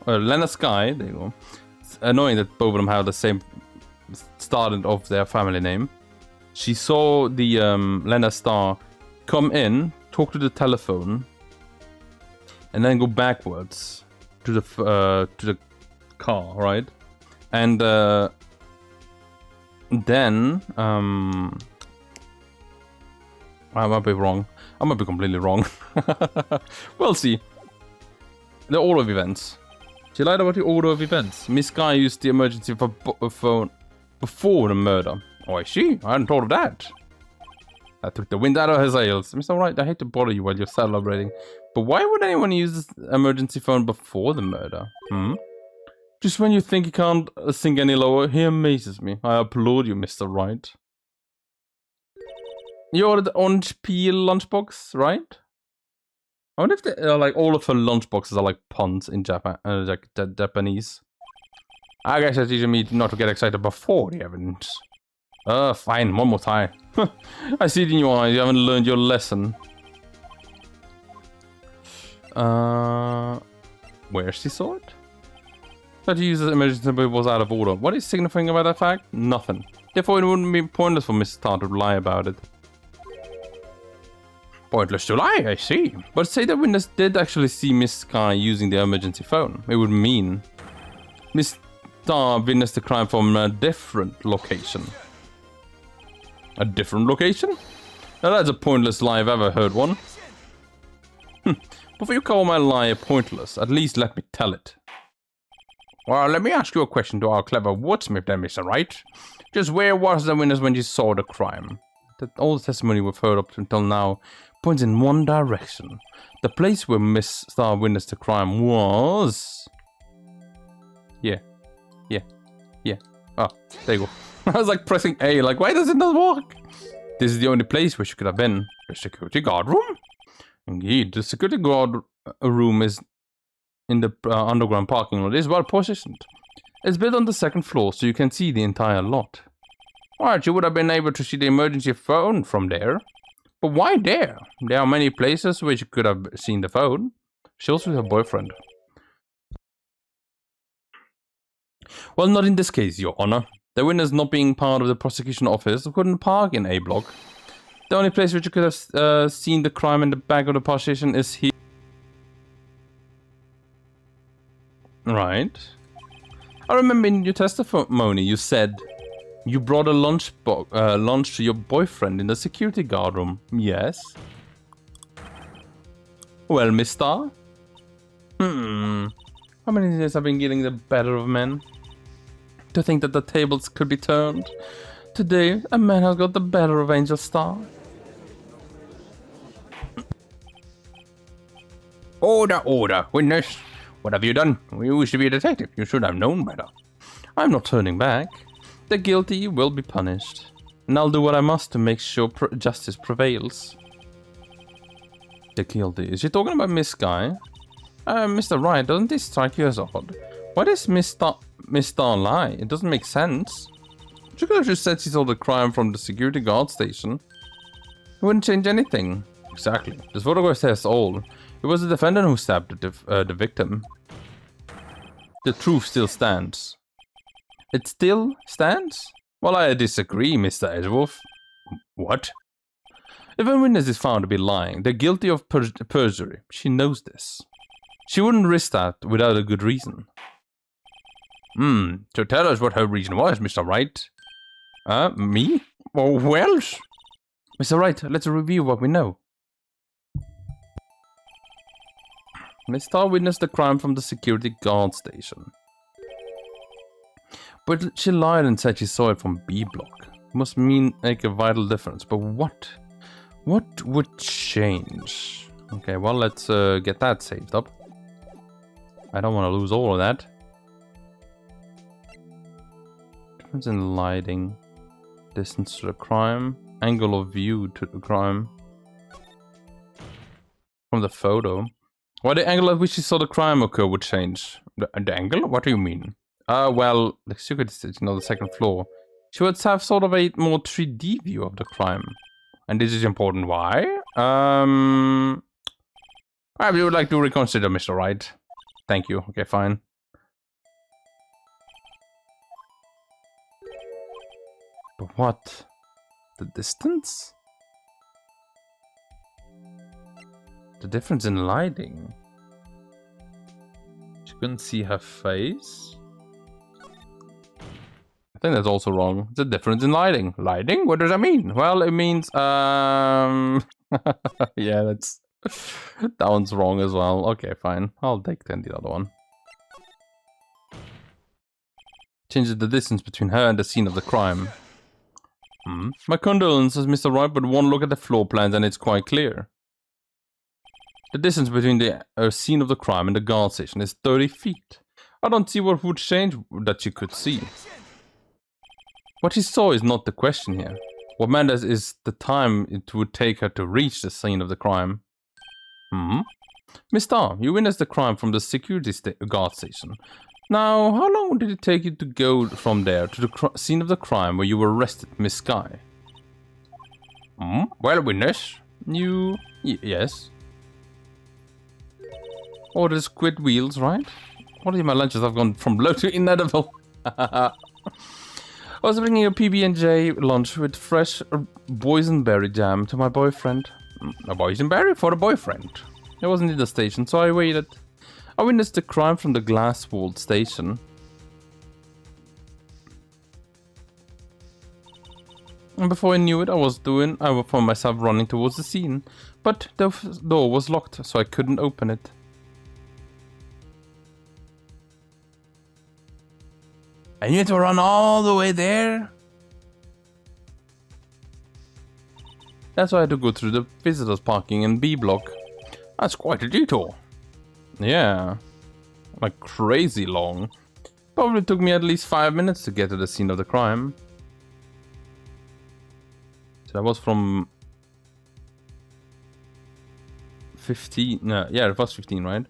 there you go. It's annoying that both of them have the same start of their family name. She saw the Lana Star come in, talk to the telephone, and then go backwards to the car, right? And then I might be wrong. I might be completely wrong. We'll see. The order of events. She lied about the order of events. Miss Guy used the emergency phone before the murder. Oh, I see. I hadn't thought of that. That took the wind out of her sails. Mr. Wright, I hate to bother you while you're celebrating, but why would anyone use this emergency phone before the murder? Just when you think you can't sink any lower, he amazes me. I applaud you, Mr. Wright. You ordered the orange peel lunchbox, right? I wonder if they, like all of her lunchboxes are like puns in Japan, like Japanese. I guess you're teaching me not to get excited before the evidence. Fine, one more time. I see it in your eyes, you haven't learned your lesson. Where's the sword? That you use as emergency was out of order. What is signifying about that fact? Nothing. Therefore, it wouldn't be pointless for Mr. Star to lie about it. Pointless to lie, I see. But say that witness did actually see Miss Sky using the emergency phone. It would mean Miss Star witnessed the crime from a different location. A different location? Now that's a pointless lie if I've ever heard one. Before you call my lie pointless, at least let me tell it. Well, let me ask you a question to our clever wordsmith then, Mr. Wright. Just where was the witness when she saw the crime? All the testimony we've heard up until now points in one direction. The place where Miss Star witnessed the crime was... Yeah. Oh, there you go. I was like pressing A, like, why does it not work? This is the only place where she could have been. The security guard room? Indeed, the security guard room is in the underground parking lot. It is well positioned. It's built on the second floor, so you can see the entire lot. Alright, you would have been able to see the emergency phone from there. But why there? There are many places where you could have seen the phone. She was with her boyfriend. Well, not in this case, Your Honor. The witness not being part of the prosecution office couldn't park in A block. The only place which you could have seen the crime in the back of the police station is here. Right. I remember in your testimony you said you brought a lunch to your boyfriend in the security guard room. Yes. Well, Miss Star? How many days have been getting the better of men? To think that the tables could be turned. Today, a man has got the better of Angel Star. Order, order, witness. What have you done? You used to be a detective. You should have known better. I'm not turning back. The guilty will be punished. And I'll do what I must to make sure justice prevails. The guilty. Is she talking about Miss Sky? Mr. Wright, doesn't this strike you as odd? Why does Miss Star lie? It doesn't make sense. She could have just said she saw the crime from the security guard station. It wouldn't change anything. Exactly. This photograph says all. It was the defendant who stabbed the victim. The truth still stands. It still stands? Well, I disagree, Mr. Edgeworth. What? If a witness is found to be lying, they're guilty of perjury. She knows this. She wouldn't risk that without a good reason. So tell us what her reason was, Mr. Wright. Me? Oh, well... Mr. Wright, let's review what we know. Miss Star witnessed the crime from the security guard station. But she lied and said she saw it from B block. Must make a vital difference. But what? What would change? Okay, well, let's get that saved up. I don't want to lose all of that. Difference in lighting. Distance to the crime. Angle of view to the crime. From the photo. Why the angle at which you saw the crime occur would change. The angle? What do you mean? Well, the secret is, the second floor. She would have sort of a more 3D view of the crime. And this is important. Why? I would like to reconsider, Mr. Wright. Thank you. Okay, fine. But what? The distance? The difference in lighting. She couldn't see her face. I think that's also wrong. It's a difference in lighting. Lighting? What does that mean? Well, it means, yeah, that's... that one's wrong as well. Okay, fine. I'll take then the other one. Changes the distance between her and the scene of the crime. My condolences, Mr. Wright, but one look at the floor plans and it's quite clear. The distance between the scene of the crime and the guard station is 30 feet. I don't see what would change that you could see. What she saw is not the question here. What matters is the time it would take her to reach the scene of the crime. Miss Starr, you witnessed the crime from the security guard station. Now, how long did it take you to go from there to the scene of the crime where you were arrested, Miss Sky? Well, witness, you... yes. Oh, the squid wheels, right? What are my lunches? I've gone from low to inedible. I was bringing a PB&J lunch with fresh boysenberry jam to my boyfriend. A boysenberry for a boyfriend. I wasn't in the station, so I waited. I witnessed the crime from the glass-walled station. And before I knew it, I found myself running towards the scene. But the door was locked, so I couldn't open it. And you had to run all the way there? That's why I had to go through the visitors parking in B block. That's quite a detour. Yeah. Like crazy long. Probably took me at least 5 minutes to get to the scene of the crime. So that was from 15. No, yeah, it was 15, right?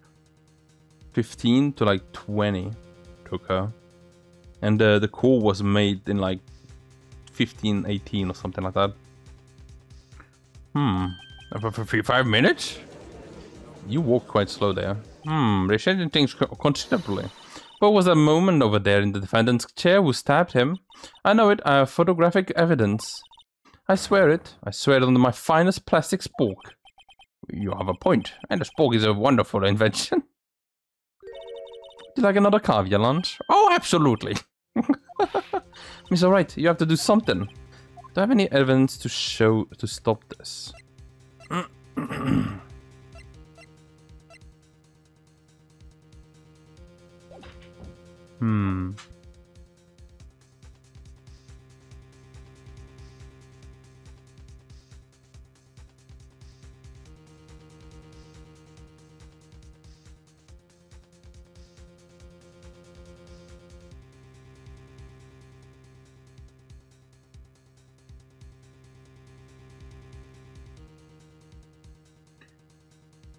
15 to like 20 took her. And the call was made in like 15, 18 or something like that. 5 minutes? You walked quite slow there. They're changing things considerably. What was that moment over there in the defendant's chair who stabbed him? I know it, I have photographic evidence. I swear it. I swear it under my finest plastic spork. You have a point, and a spork is a wonderful invention. Would you like another caviar lunch? Oh, absolutely. Mr. Wright, you have to do something. Do I have any evidence to show to stop this?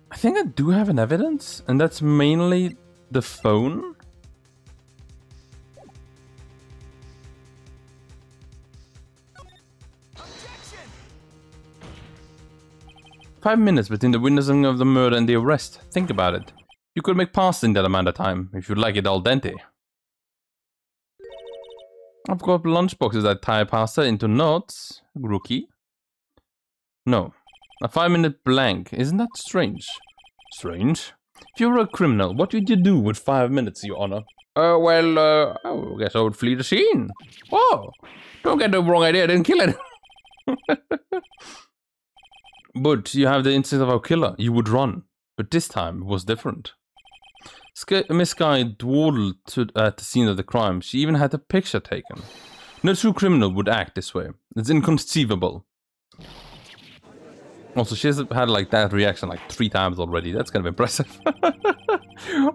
I think I do have an evidence, and that's mainly the phone. Objection! 5 minutes between the witnessing of the murder and the arrest. Think about it. You could make pasta in that amount of time, if you like it al dente. I've got lunchboxes that tie pasta into knots. Rookie. No. A 5-minute blank. Isn't that strange? Strange? If you were a criminal, what would you do with 5 minutes, Your Honor? I guess I would flee the scene. Oh, don't get the wrong idea, I didn't kill it. But you have the instinct of a killer. You would run. But this time, it was different. Miss Sky dawdled at the scene of the crime. She even had a picture taken. No true criminal would act this way. It's inconceivable. Also, she's had like that reaction like 3 times already. That's kind of impressive.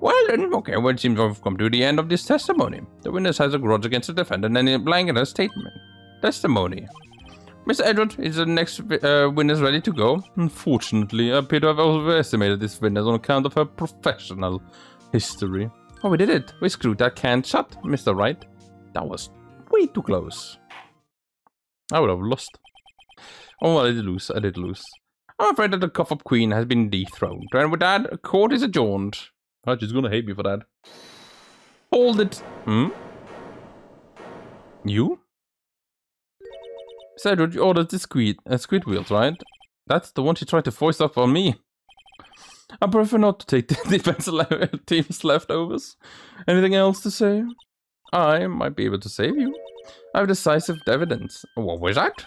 Well then, okay, well it seems we've come to the end of this testimony. The witness has a grudge against the defendant and in blank in her statement. Testimony. Mr. Edward, is the next witness ready to go? Unfortunately, I appear to have overestimated this witness on account of her professional history. Oh, we did it. We screwed that can shut, Mr. Wright. That was way too close. I would have lost. Oh, well, I did lose. I'm afraid that the cough-up queen has been dethroned. And with that, court is adjourned. Oh, she's gonna hate me for that. Hold it. You? Said you ordered the squid wheels, right? That's the one she tried to foist up on me. I prefer not to take the defense team's leftovers. Anything else to say? I might be able to save you. I have decisive evidence. What was that?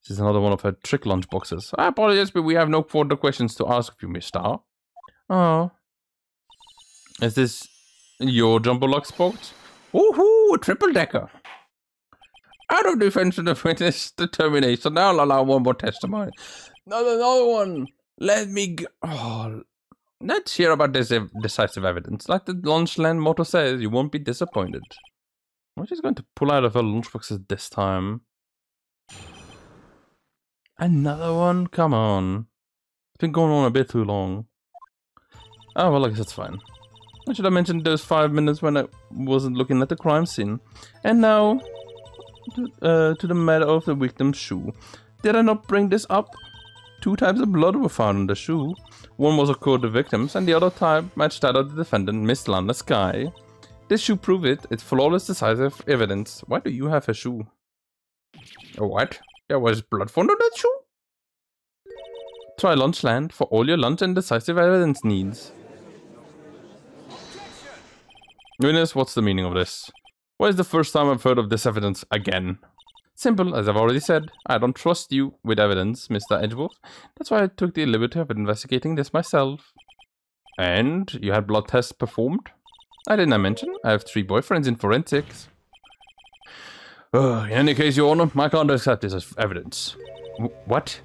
This is another one of her trick lunchboxes. I apologize, but we have no further questions to ask of you, Miss Starr. Oh. Is this your jumbo lunchbox? Woohoo! A triple-decker. Out of defense and the witness determination. Now I'll allow one more testimony. Another one. Let me go. Oh, let's hear about this decisive evidence. Like the Lunchland motto says, you won't be disappointed. What is going to pull out of her lunchboxes this time? Another one? Come on. It's been going on a bit too long. Oh, well, I guess that's fine. I should have mentioned those 5 minutes when I wasn't looking at the crime scene. And now, to the matter of the victim's shoe. Did I not bring this up? 2 types of blood were found in the shoe. One was of course the victim's, and the other type matched that of the defendant, Miss Lana Sky. This shoe proved it. It's flawless, decisive evidence. Why do you have a shoe? What? There was blood found on that shoe? Try Lunchland for all your lunch and decisive evidence needs. Witness, what's the meaning of this? Why is the first time I've heard of this evidence again? Simple, as I've already said. I don't trust you with evidence, Mr. Edgeworth. That's why I took the liberty of investigating this myself. And you had blood tests performed? I didn't mention. I have 3 boyfriends in forensics. In any case, Your Honor, I can't accept this as evidence. What?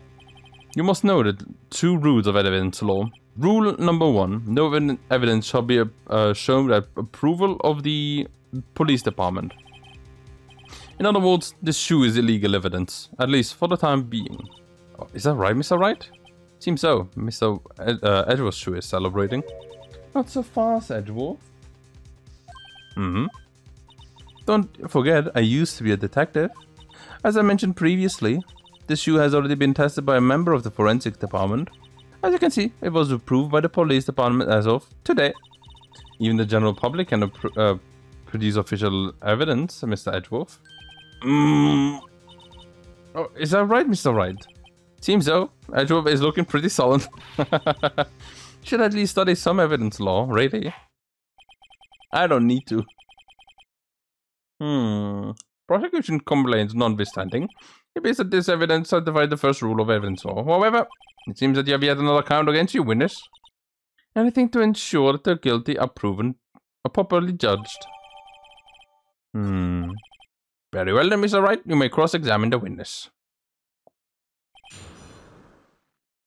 You must know the 2 rules of evidence law. Rule number 1. No evidence shall be shown without approval of the police department. In other words, this shoe is illegal evidence, at least for the time being. Oh, is that right, Mr. Wright? Seems so. Mr. Edgeworth's shoe is celebrating. Not so fast, Edgeworth. Don't forget, I used to be a detective. As I mentioned previously, this shoe has already been tested by a member of the forensics department. As you can see, it was approved by the police department as of today. Even the general public can produce official evidence, Mr. Edgeworth. Oh, is that right, Mr. Wright? Seems so. Edgeworth is looking pretty solid. Should at least study some evidence law, really. I don't need to. Prosecution complaints notwithstanding. It appears that this evidence certified the first rule of evidence law. However, it seems that you have yet another count against you, witness. Anything to ensure that the guilty are proven or properly judged. Very well then, Mr. Wright. You may cross-examine the witness.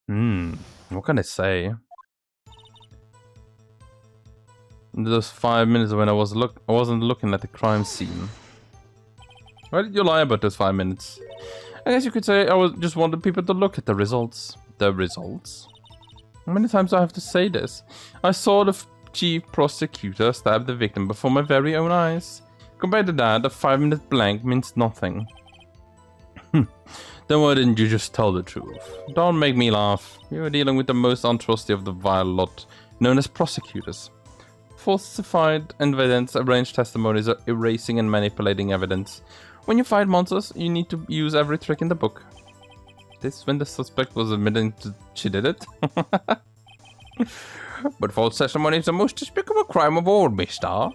What can I say? Those 5 minutes when I wasn't looking at the crime scene. Why did you lie about those 5 minutes? I guess you could say I just wanted people to look at the results. The results? How many times do I have to say this? I saw the chief prosecutor stab the victim before my very own eyes. Compared to that, a 5-minute blank means nothing. Then why didn't you just tell the truth? Don't make me laugh. You are dealing with the most untrusty of the vile lot, known as prosecutors. Falsified evidence, arranged testimonies, or erasing and manipulating evidence. When you fight monsters, you need to use every trick in the book. This when the suspect was admitting she did it? But false testimony is the most despicable crime of all, mister.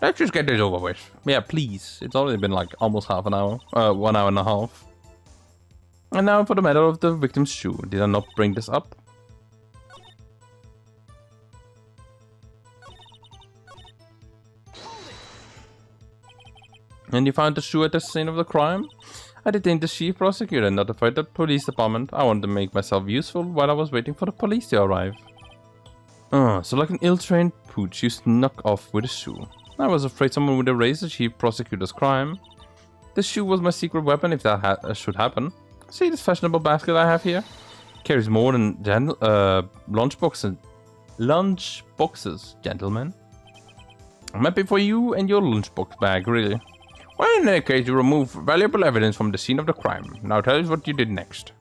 Let's just get this over with. Yeah, please. It's already been like almost half an hour. 1 hour and a half. And now for the matter of the victim's shoe. Did I not bring this up? And you found the shoe at the scene of the crime? I detained the chief prosecutor and notified the police department. I wanted to make myself useful while I was waiting for the police to arrive. So like an ill-trained pooch, you snuck off with a shoe. I was afraid someone would erase the chief prosecutor's crime. This shoe was my secret weapon if that should happen. See this fashionable basket I have here? Carries more than lunchboxes, gentlemen. I'm happy for you and your lunchbox bag, really. Well, in any case, you removed valuable evidence from the scene of the crime. Now tell us what you did next.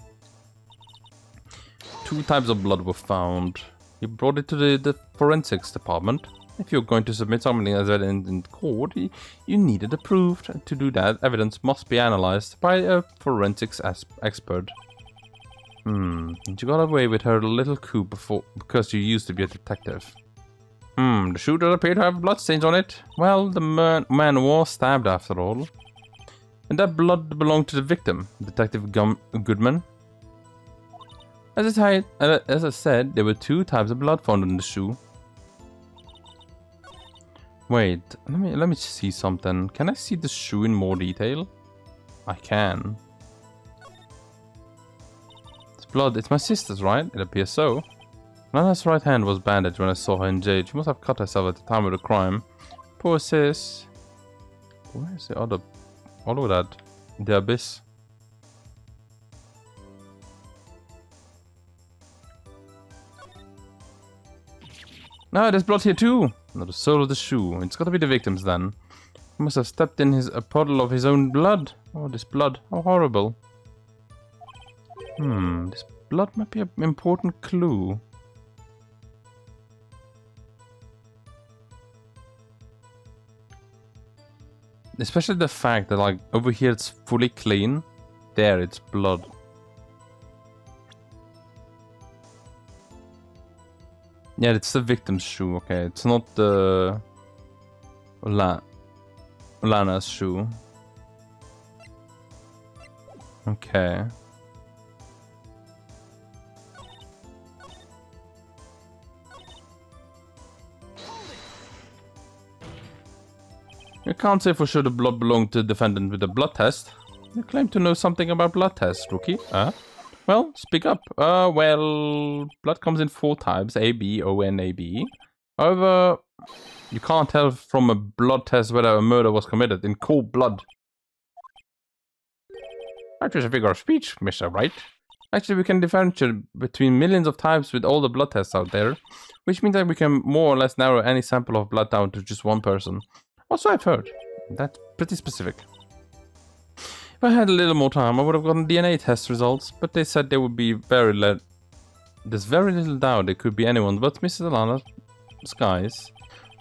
2 types of blood were found. You brought it to the forensics department. If you're going to submit something as evidence in court, you need it approved. To do that, evidence must be analyzed by a forensics expert. You got away with her little coup because you used to be a detective. The shoe does appear to have bloodstains on it. Well, the man was stabbed after all. And that blood belonged to the victim, Detective Goodman. As I said, there were 2 types of blood found in the shoe. Wait, let me see something. Can I see the shoe in more detail? I can. It's blood. It's my sister's, right? It appears so. Lana's right hand was bandaged when I saw her in jail. She must have cut herself at the time of the crime. Poor sis. Where is the other? All of that. The abyss. No, there's blood here too. Not the sole of the shoe. It's gotta be the victims then. He must have stepped in a puddle of his own blood. Oh, this blood. How horrible. This blood might be an important clue. Especially the fact that, like, over here it's fully clean. There, it's blood. Yeah, it's the victim's shoe, okay. It's not the... Lana's shoe. Okay. You can't say for sure the blood belonged to the defendant with the blood test. You claim to know something about blood tests, rookie. Well, speak up. Well, blood comes in 4 types. A, B, O, N, A, B. However, you can't tell from a blood test whether a murder was committed in cold blood. That is a figure of speech, Mr. Wright. Actually, we can differentiate between millions of types with all the blood tests out there, which means that we can more or less narrow any sample of blood down to just one person. Also, I've heard. That's pretty specific. If I had a little more time, I would have gotten DNA test results, but they said there would be there's very little doubt it could be anyone but Mrs. Alana Skies.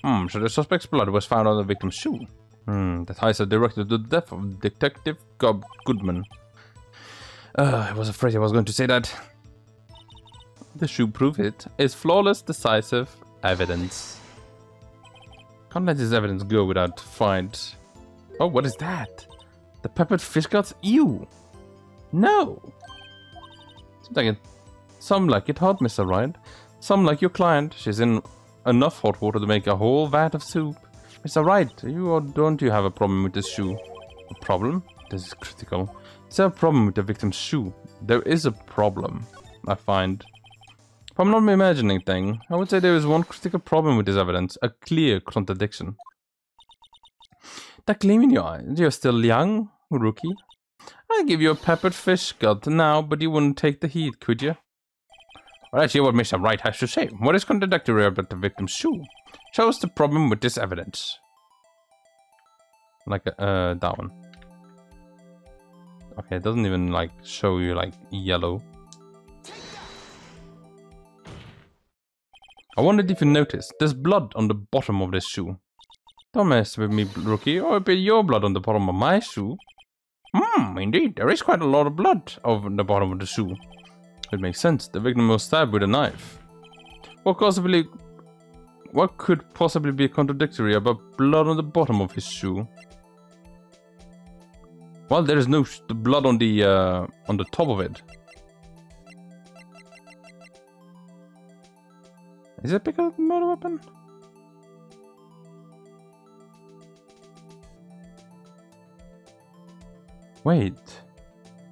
So the suspect's blood was found on the victim's shoe. That ties are directed to the death of Detective Goodman. I was afraid I was going to say that. The shoe proof it is flawless, decisive evidence. Can't let this evidence go without find. Oh, what is that? The peppered fish guts? Ew! No! Some like it hot, Mr. Wright. Some like your client. She's in enough hot water to make a whole vat of soup. Mr. Wright, you or don't you have a problem with this shoe? A problem? This is critical. Is there a problem with the victim's shoe? There is a problem, I find. If I'm not imagining thing, I would say there is one critical problem with this evidence. A clear contradiction. That gleam in your eye. You're still young, rookie. I'd give you a peppered fish gut now, but you wouldn't take the heat, could you? Well, let's hear what Mr. Wright has to say. What is contradictory about the victim's shoe? Show us the problem with this evidence. Like, that one. Okay, it doesn't even, like, show you, like, yellow. I wondered if you noticed, there's blood on the bottom of this shoe. Don't mess with me, rookie, or it'll be your blood on the bottom of my shoe. Indeed, there is quite a lot of blood on the bottom of the shoe. It makes sense, the victim was stabbed with a knife. What could possibly be contradictory about blood on the bottom of his shoe? Well, there is no blood on the top of it. Is it a bigger murder weapon? Wait.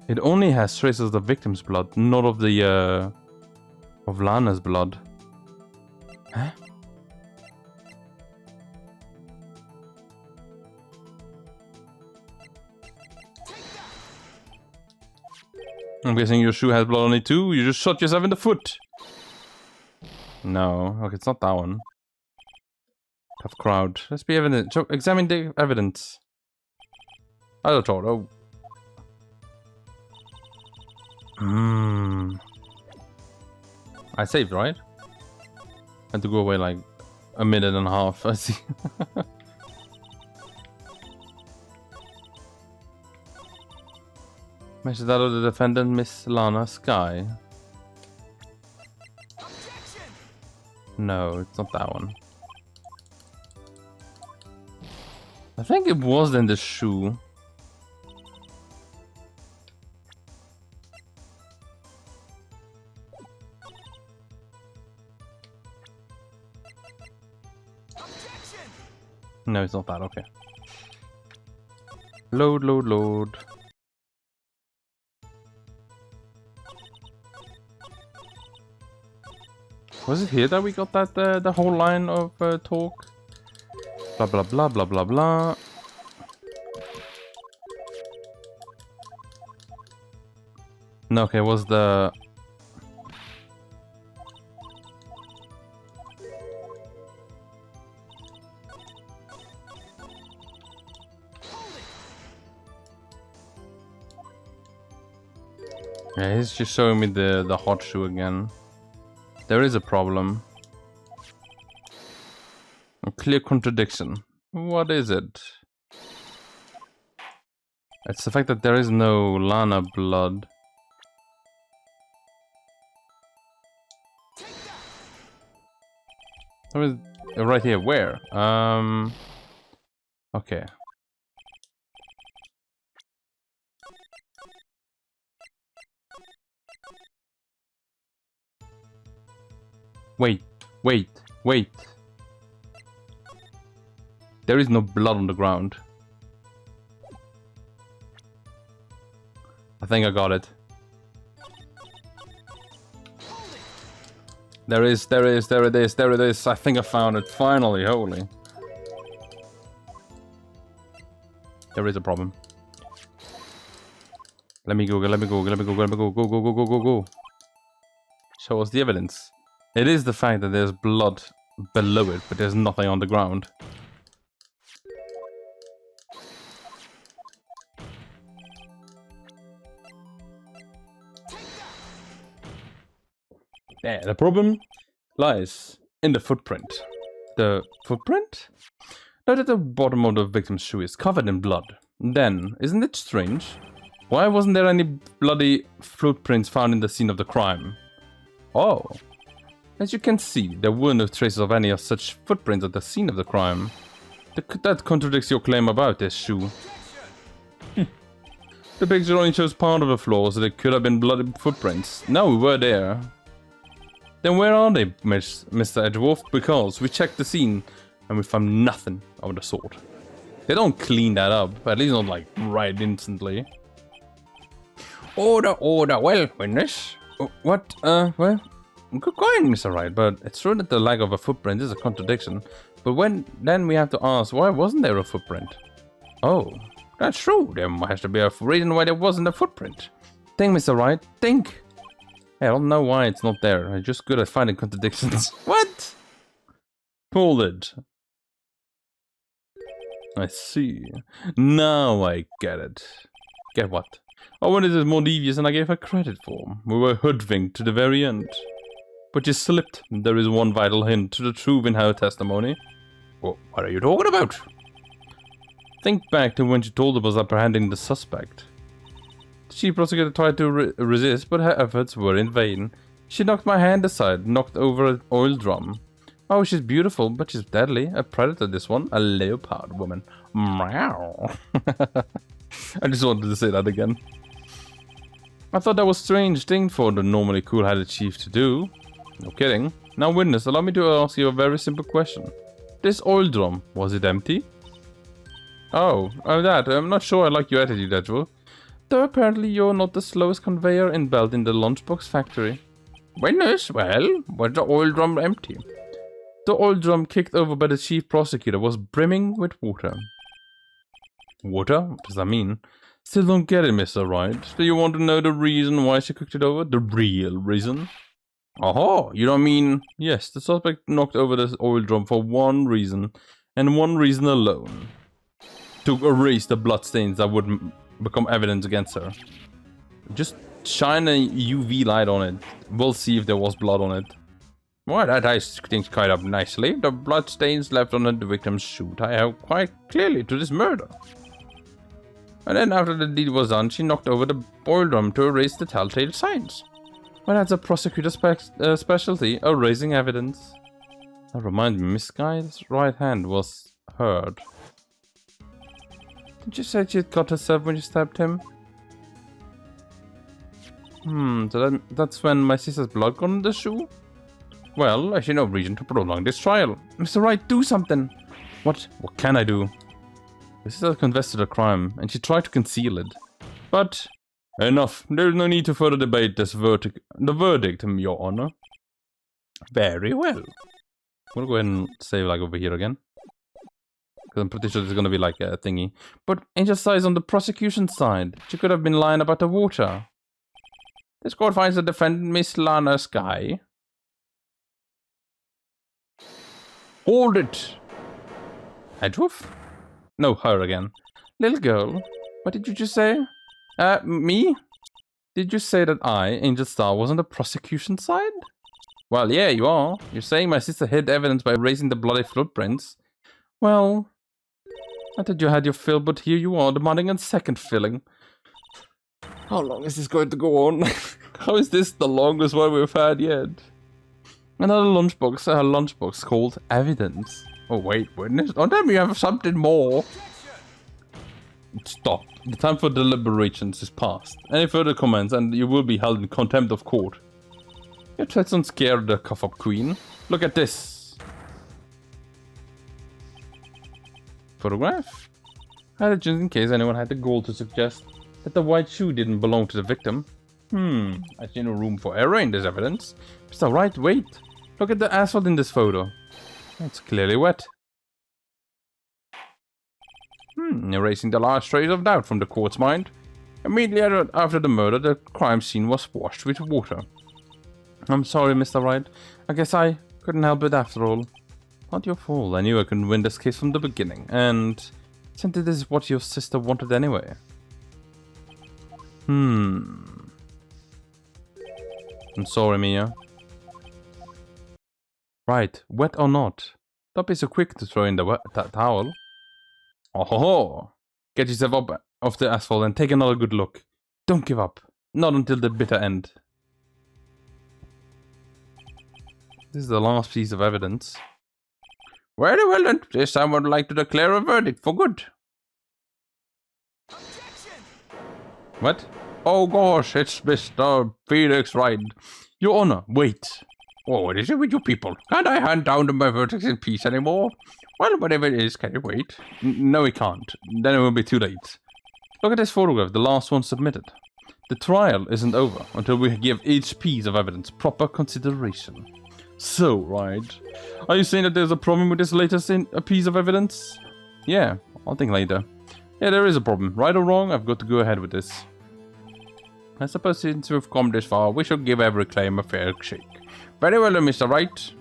It only has traces of the victim's blood, not of the of Lana's blood. Huh? I'm guessing your shoe has blood on it too. You just shot yourself in the foot. No, okay, it's not that one. Tough crowd. Let's be evident. So, examine the evidence. I don't know. I saved, right? Had to go away like a minute and a half. I see. Message that of the defendant, Miss Lana Sky. No, it's not that one. I think it was in the shoe. No, it's not that. Okay. Load, load, load. Was it here that we got that the whole line of talk? Blah blah blah blah blah blah. No, okay, was the Yeah, he's just showing me the hot shoe again. There is a problem. A clear contradiction. What is it? It's the fact that there is no Lana blood. There is right here. Where? Okay. Wait. There is no blood on the ground. I think I got it. There it is. I think I found it. Finally, holy. There is a problem. Let me go. Go. Show us the evidence. It is the fact that there's blood below it, but there's nothing on the ground. Yeah, the problem lies in the footprint. The footprint? Note that the bottom of the victim's shoe is covered in blood. Then, isn't it strange? Why wasn't there any bloody footprints found in the scene of the crime? Oh. As you can see, there were no traces of any of such footprints at the scene of the crime. That contradicts your claim about this shoe. The picture only shows part of the floor, so there could have been bloody footprints. No, we were there. Then where are they, Mr. Edgeworth? Because we checked the scene and we found nothing of the sort. They don't clean that up, at least not like right instantly. Order, well, witness. What, well, good going, Mr. Wright, but it's true that the lack of a footprint is a contradiction. But then we have to ask, why wasn't there a footprint? Oh, that's true. There has to be a reason why there wasn't a footprint. Think, Mr. Wright, think. I don't know why it's not there. I'm just good at finding contradictions. What? Hold it. I see. Now I get it. Get what? Owen is more devious than I gave her credit for. We were hoodwinked to the very end. But you slipped. There is one vital hint to the truth in her testimony. Well, what are you talking about? Think back to when she told us apprehending the suspect. The chief prosecutor tried to resist, but her efforts were in vain. She knocked my hand aside, knocked over an oil drum. Oh, she's beautiful, but she's deadly. A predator, this one. A leopard woman. Meow. I just wanted to say that again. I thought that was a strange thing for the normally cool-headed chief to do. No kidding. Now, witness, allow me to ask you a very simple question. This oil drum, was it empty? Oh, that. I'm not sure I like your attitude, Edgeworth. Though apparently you're not the slowest conveyor in belt in the Lunchbox factory. Witness, well, was the oil drum empty? The oil drum kicked over by the chief prosecutor was brimming with water. Water? What does that mean? Still don't get it, Mr. Wright. Do you want to know the reason why she cooked it over? The real reason? Oh, you don't mean... Yes, the suspect knocked over the oil drum for one reason, and one reason alone. To erase the bloodstains that would become evidence against her. Just shine a UV light on it. We'll see if there was blood on it. Well, that ties things quite up nicely. The bloodstains left on the victim's shoe tie out quite clearly to this murder. And then after the deed was done, she knocked over the oil drum to erase the telltale signs. Well, that's a prosecutor's specialty, erasing evidence. That reminds me, Miss Guy's right hand was hurt. Did you say she had cut herself when you stabbed him? So that's when my sister's blood got on the shoe? Well, I see no reason to prolong this trial. Mr. Wright, do something! What can I do? My sister confessed to the crime, and she tried to conceal it. But... enough. There's no need to further debate this the verdict, Your Honor. Very well. I'm gonna go ahead and save like over here again. Because I'm pretty sure there's gonna be like a thingy. But Angel size on the prosecution side. She could have been lying about the water. This court finds the defendant Miss Lana Sky. Hold it! Edgeworth? No, her again. Little girl, what did you just say? Me? Did you say that I, Angel Star, was on the prosecution side? Well, yeah, you are. You're saying my sister hid evidence by erasing the bloody footprints. Well, I thought you had your fill, but here you are, demanding a second filling. How long is this going to go on? How is this the longest one we've had yet? Another lunchbox called Evidence. Oh wait, witness? Don't tell me you have something more. Stop. The time for deliberations is past. Any further comments and you will be held in contempt of court. Your threats don't scare the cuff-up queen. Look at this. Photograph? Just in case anyone had the gall to suggest that the white shoe didn't belong to the victim. I see no room for error in this evidence. Mr. Wright, wait. Look at the asphalt in this photo. It's clearly wet. Erasing the last trace of doubt from the court's mind. Immediately after the murder, the crime scene was washed with water. I'm sorry, Mr. Wright. I guess I couldn't help it after all. Not your fault. I knew I couldn't win this case from the beginning, and since this is what your sister wanted anyway. I'm sorry, Mia. Right, wet or not? Don't be so quick to throw in the towel. Oh ho ho! Get yourself up off the asphalt and take another good look. Don't give up. Not until the bitter end. This is the last piece of evidence. Very well then. This time I would like to declare a verdict for good. Objection! What? Oh gosh, it's Mr. Pheonix Wright. Your Honor, wait. Oh, what is it with you people? Can't I hand down to my verdicts in peace anymore? Well, whatever it is, can you wait? No, we can't. Then it will be too late. Look at this photograph, the last one submitted. The trial isn't over until we give each piece of evidence proper consideration. So, right. Are you saying that there's a problem with this latest piece of evidence? Yeah, I'll think later. Yeah, there is a problem. Right or wrong, I've got to go ahead with this. I suppose since we've come this far, we should give every claim a fair shake. Very well, Mr. Wright.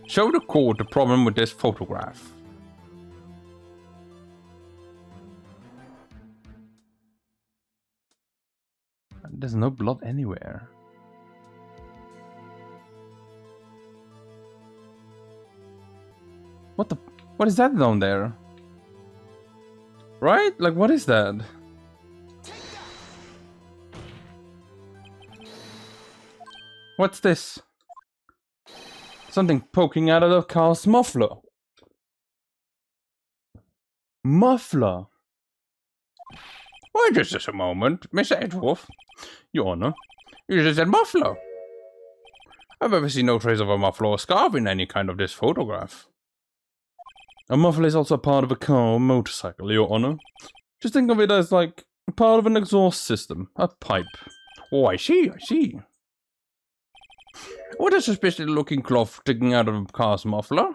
Show the court the problem with this photograph. There's no blood anywhere. What is that down there? Right? Like, what is that? What's this? Something poking out of the car's muffler. Muffler? Wait just a moment, Mr. Edgeworth. Your Honor, you just said muffler. I've ever seen no trace of a muffler or scarf in any kind of this photograph. A muffler is also part of a car or motorcycle, Your Honor. Just think of it as like part of an exhaust system, a pipe. Oh, I see, I see. What a suspicious looking cloth sticking out of a car's muffler.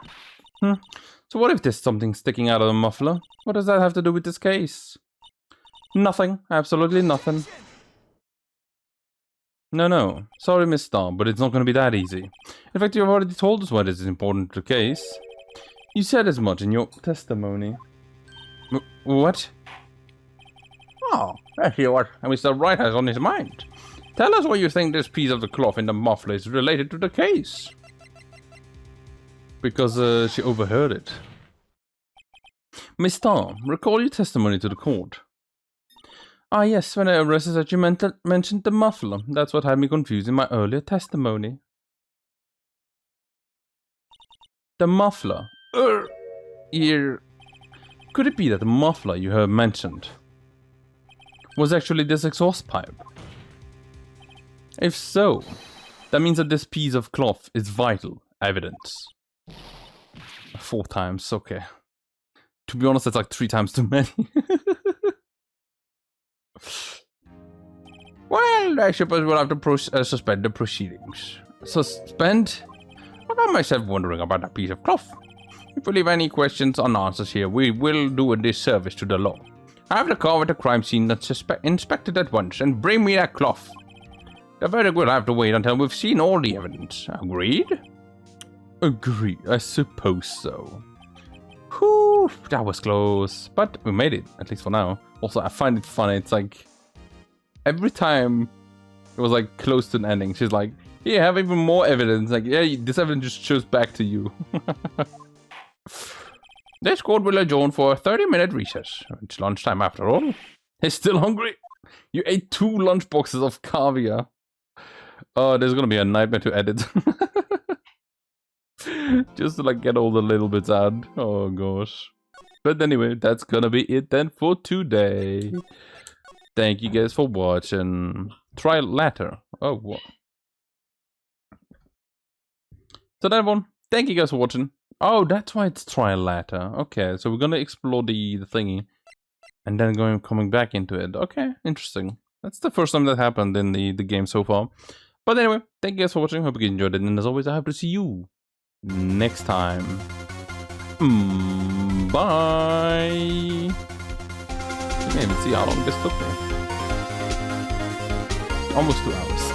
So what if there's something sticking out of the muffler? What does that have to do with this case? Nothing. Absolutely nothing. No. Sorry, Miss Starr, but it's not going to be that easy. In fact, you've already told us why this is important to the case. You said as much in your testimony. What? Oh, I see what Mr. Wright has on his mind. Tell us why you think this piece of the cloth in the muffler is related to the case. Because she overheard it. Miss Starr, recall your testimony to the court. Ah yes, when I arrested that you mentioned the muffler. That's what had me confused in my earlier testimony. The muffler. Here. Could it be that the muffler you heard mentioned was actually this exhaust pipe? If so, that means that this piece of cloth is vital evidence. 4 times, okay. To be honest, that's like 3 times too many. Well, I suppose we'll have to suspend the proceedings. Suspend? I found myself wondering about that piece of cloth. If we leave any questions unanswered here, we will do a disservice to the law. Have the car at the crime scene inspected at once and bring me that cloth. The verdict will have to wait until we've seen all the evidence. Agreed? Agreed, I suppose so. Whew, that was close. But we made it, at least for now. Also, I find it funny, it's like... every time it was like close to an ending, she's like, "Here, have even more evidence." Like, yeah, this evidence just shows back to you. This squad will adjourn for a 30-minute recess. It's lunchtime after all. He's still hungry. You ate 2 lunchboxes of caviar. Oh, there's gonna be a nightmare to edit. Just to like get all the little bits out. Oh gosh. But anyway, that's gonna be it then for today. Thank you guys for watching. Try later. Oh, what? So that one. Thank you guys for watching. Oh, that's why it's try later. Okay, so we're gonna explore the thingy, and then coming back into it. Okay, interesting. That's the first time that happened in the game so far. But anyway, thank you guys for watching. Hope you enjoyed it, and as always, I hope to see you next time. Bye. I can't even see how long this took me. Almost 2 hours.